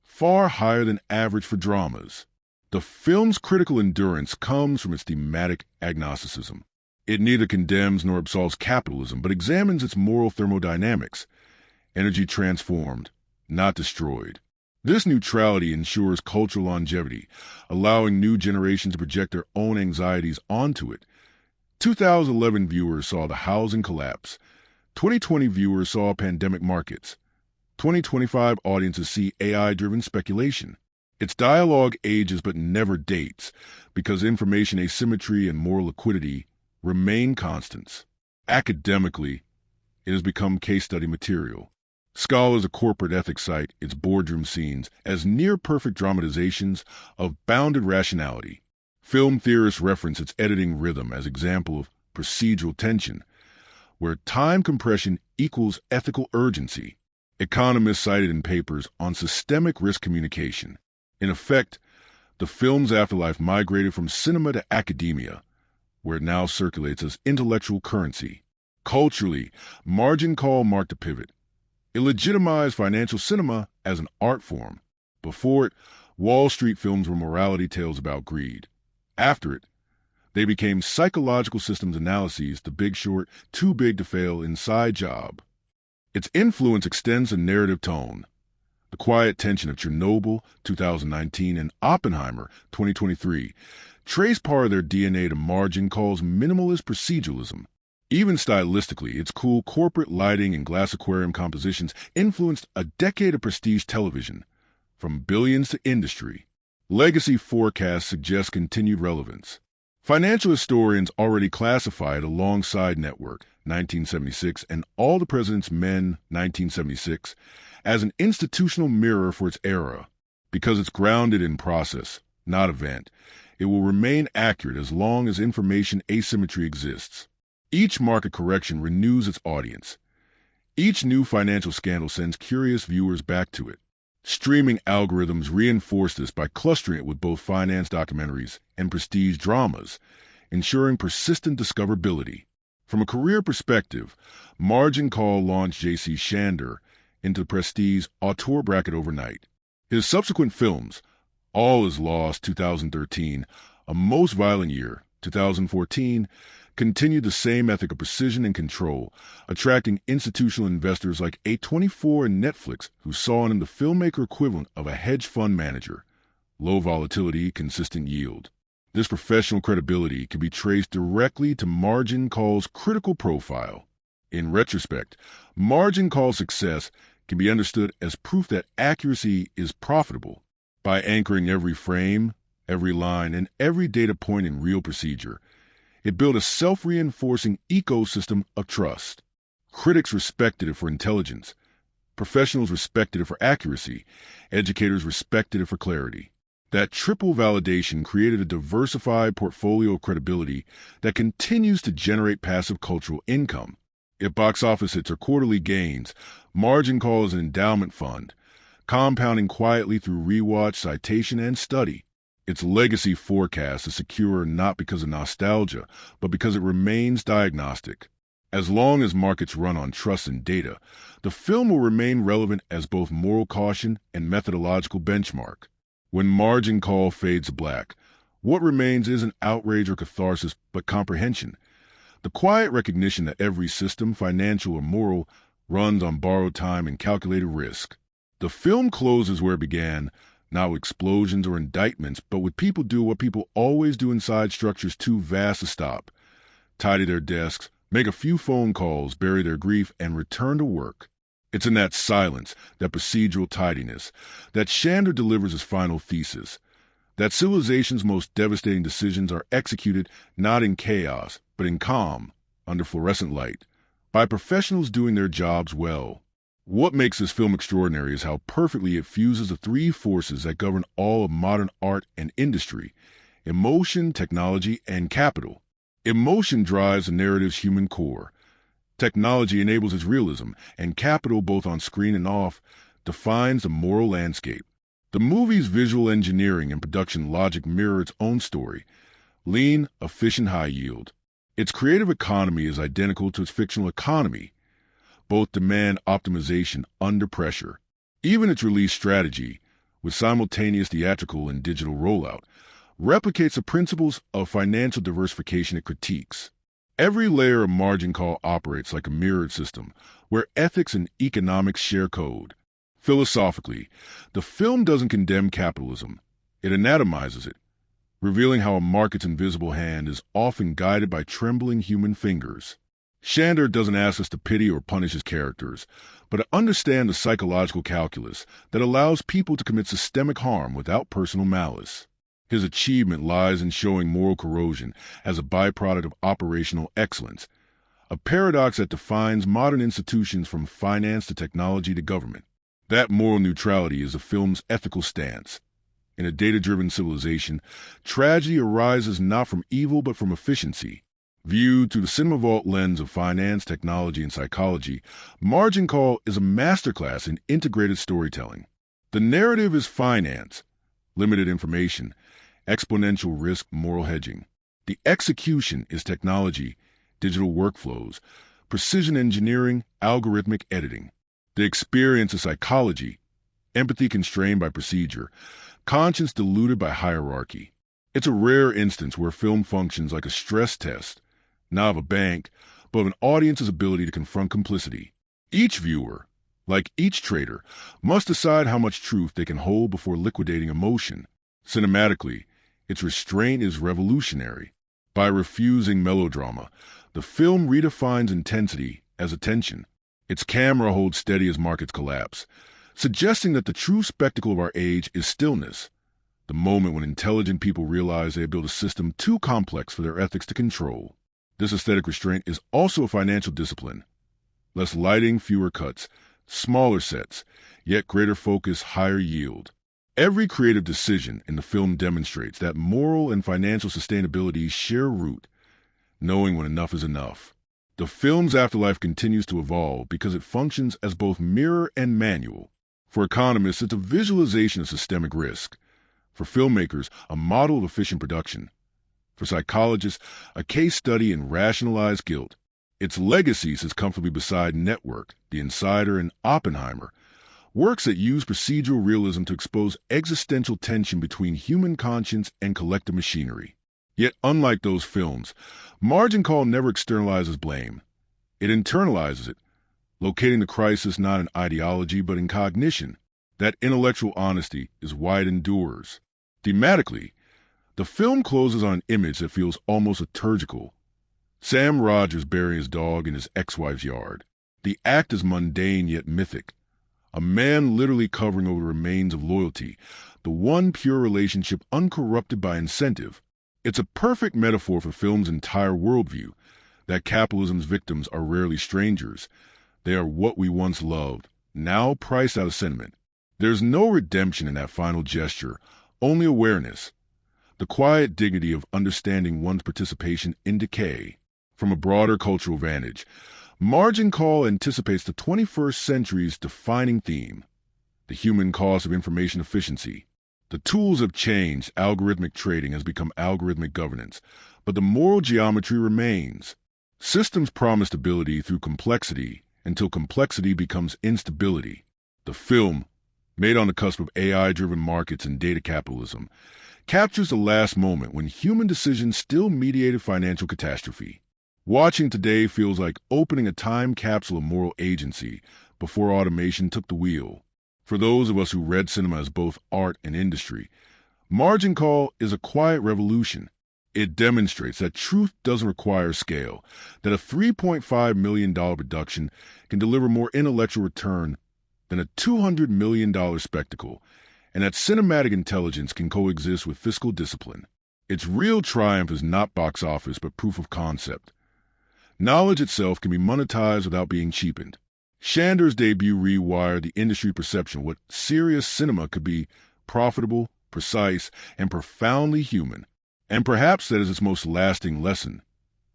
Speaker 1: far higher than average for dramas. The film's critical endurance comes from its thematic agnosticism. It neither condemns nor absolves capitalism, but examines its moral thermodynamics, energy transformed, not destroyed. This neutrality ensures cultural longevity, allowing new generations to project their own anxieties onto it. 2011 viewers saw the housing collapse. 2020 viewers saw pandemic markets. 2025 audiences see AI-driven speculation. Its dialogue ages but never dates, because information asymmetry and moral liquidity remain constants. Academically, it has become case study material. Scholars of corporate ethics cite its boardroom scenes as near-perfect dramatizations of bounded rationality. Film theorists reference its editing rhythm as example of procedural tension, where time compression equals ethical urgency. Economists cited in papers on systemic risk communication. In effect, the film's afterlife migrated from cinema to academia, where it now circulates as intellectual currency. Culturally, Margin Call marked a pivot. It legitimized financial cinema as an art form. Before it, Wall Street films were morality tales about greed. After it, they became psychological systems analyses, The Big Short, Too Big to Fail, Inside Job. Its influence extends the narrative tone. The Quiet Tension of Chernobyl, 2019, and Oppenheimer, 2023, trace part of their DNA to Margin Call's minimalist proceduralism. Even stylistically, its cool corporate lighting and glass aquarium compositions influenced a decade of prestige television, from Billions to Industry. Legacy forecasts suggest continued relevance. Financial historians already classify it alongside Network, 1976, and All the President's Men, 1976, as an institutional mirror for its era. Because it's grounded in process, not event, it will remain accurate as long as information asymmetry exists. Each market correction renews its audience. Each new financial scandal sends curious viewers back to it. Streaming algorithms reinforce this by clustering it with both finance documentaries and prestige dramas, ensuring persistent discoverability. From a career perspective, Margin Call launched J.C. Chandor into the prestige auteur bracket overnight. His subsequent films, All Is Lost, 2013, A Most Violent Year, 2014, continued the same ethic of precision and control, attracting institutional investors like A24 and Netflix, who saw in him the filmmaker equivalent of a hedge fund manager. Low volatility, consistent yield. This professional credibility can be traced directly to Margin Call's critical profile. In retrospect, Margin Call's success can be understood as proof that accuracy is profitable. By anchoring every frame, every line, and every data point in real procedure, it built a self-reinforcing ecosystem of trust. Critics respected it for intelligence. Professionals respected it for accuracy. Educators respected it for clarity. That triple validation created a diversified portfolio of credibility that continues to generate passive cultural income. If box office hits are quarterly gains, margin call is an endowment fund, compounding quietly through rewatch, citation, and study. Its legacy forecast is secure not because of nostalgia, but because it remains diagnostic. As long as markets run on trust and data, the film will remain relevant as both moral caution and methodological benchmark. When margin call fades to black, what remains isn't outrage or catharsis, but comprehension. The quiet recognition that every system, financial or moral, runs on borrowed time and calculated risk. The film closes where it began, not with explosions or indictments, but with people do what people always do inside structures too vast to stop. Tidy their desks, make a few phone calls, bury their grief, and return to work. It's in that silence, that procedural tidiness, that Chandor delivers his final thesis, that civilization's most devastating decisions are executed not in chaos, but in calm, under fluorescent light, by professionals doing their jobs well. What makes this film extraordinary is how perfectly it fuses the three forces that govern all of modern art and industry: emotion, technology, and capital. Emotion drives the narrative's human core. Technology enables its realism, and capital, both on screen and off, defines the moral landscape. The movie's visual engineering and production logic mirror its own story: lean, efficient, high yield. Its creative economy is identical to its fictional economy. Both demand optimization under pressure. Even its release strategy, with simultaneous theatrical and digital rollout, replicates the principles of financial diversification it critiques. Every layer of margin call operates like a mirrored system, where ethics and economics share code. Philosophically, the film doesn't condemn capitalism. It anatomizes it, revealing how a market's invisible hand is often guided by trembling human fingers. Chandor doesn't ask us to pity or punish his characters, but to understand the psychological calculus that allows people to commit systemic harm without personal malice. His achievement lies in showing moral corrosion as a byproduct of operational excellence, a paradox that defines modern institutions from finance to technology to government. That moral neutrality is the film's ethical stance. In a data-driven civilization, tragedy arises not from evil but from efficiency. Viewed through the cinema vault lens of finance, technology, and psychology, Margin Call is a masterclass in integrated storytelling. The narrative is finance, limited information, exponential risk, moral hedging. The execution is technology, digital workflows, precision engineering, algorithmic editing. The experience is psychology, empathy constrained by procedure, conscience diluted by hierarchy. It's a rare instance where film functions like a stress test, not of a bank, but of an audience's ability to confront complicity. Each viewer, like each trader, must decide how much truth they can hold before liquidating emotion. Cinematically, its restraint is revolutionary. By refusing melodrama, the film redefines intensity as attention. Its camera holds steady as markets collapse, suggesting that the true spectacle of our age is stillness, the moment when intelligent people realize they have built a system too complex for their ethics to control. This aesthetic restraint is also a financial discipline. Less lighting, fewer cuts, smaller sets, yet greater focus, higher yield. Every creative decision in the film demonstrates that moral and financial sustainability share a root, knowing when enough is enough. The film's afterlife continues to evolve because it functions as both mirror and manual. For economists, it's a visualization of systemic risk. For filmmakers, a model of efficient production. For psychologists, a case study in rationalized guilt. Its legacy sits comfortably beside Network, The Insider, and Oppenheimer, works that use procedural realism to expose existential tension between human conscience and collective machinery. Yet, unlike those films, Margin Call never externalizes blame. It internalizes it, locating the crisis not in ideology but in cognition. That intellectual honesty is why it endures. Thematically, the film closes on an image that feels almost liturgical. Sam Rogers burying his dog in his ex-wife's yard. The act is mundane yet mythic. A man literally covering over the remains of loyalty, the one pure relationship uncorrupted by incentive. It's a perfect metaphor for film's entire worldview, that capitalism's victims are rarely strangers. They are what we once loved, now priced out of sentiment. There's no redemption in that final gesture, only awareness. The quiet dignity of understanding one's participation in decay. From a broader cultural vantage, Margin Call anticipates the 21st century's defining theme, the human cost of information efficiency. The tools have changed. Algorithmic trading has become algorithmic governance, but the moral geometry remains. Systems promise stability through complexity until complexity becomes instability. The film, made on the cusp of AI-driven markets and data capitalism, captures the last moment when human decisions still mediated financial catastrophe. Watching today feels like opening a time capsule of moral agency before automation took the wheel. For those of us who read cinema as both art and industry, Margin Call is a quiet revolution. It demonstrates that truth doesn't require scale, that a $3.5 million production can deliver more intellectual return than a $200 million spectacle, and that cinematic intelligence can coexist with fiscal discipline. Its real triumph is not box office, but proof of concept. Knowledge itself can be monetized without being cheapened. Chandor's debut rewired the industry perception of what serious cinema could be: profitable, precise, and profoundly human. And perhaps that is its most lasting lesson,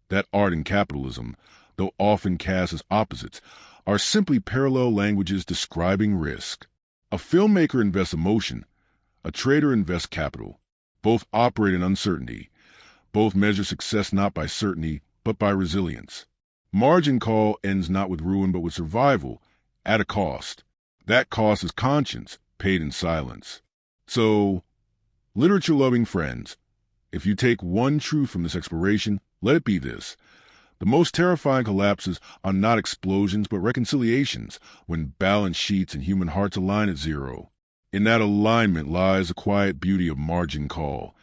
Speaker 1: that art and capitalism, though often cast as opposites, are simply parallel languages describing risk. A filmmaker invests emotion, a trader invests capital. Both operate in uncertainty. Both measure success not by certainty, but by resilience. Margin Call ends not with ruin, but with survival, at a cost. That cost is conscience, paid in silence. So, literature-loving friends, if you take one truth from this exploration, let it be this: the most terrifying collapses are not explosions, but reconciliations, when balance sheets and human hearts align at zero. In that alignment lies the quiet beauty of Margin Call.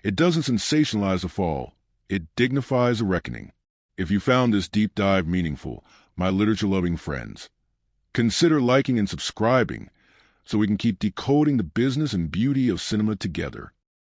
Speaker 1: It doesn't sensationalize the fall. It dignifies the reckoning. If you found this deep dive meaningful, my literature-loving friends, consider liking and subscribing so we can keep decoding the business and beauty of cinema together.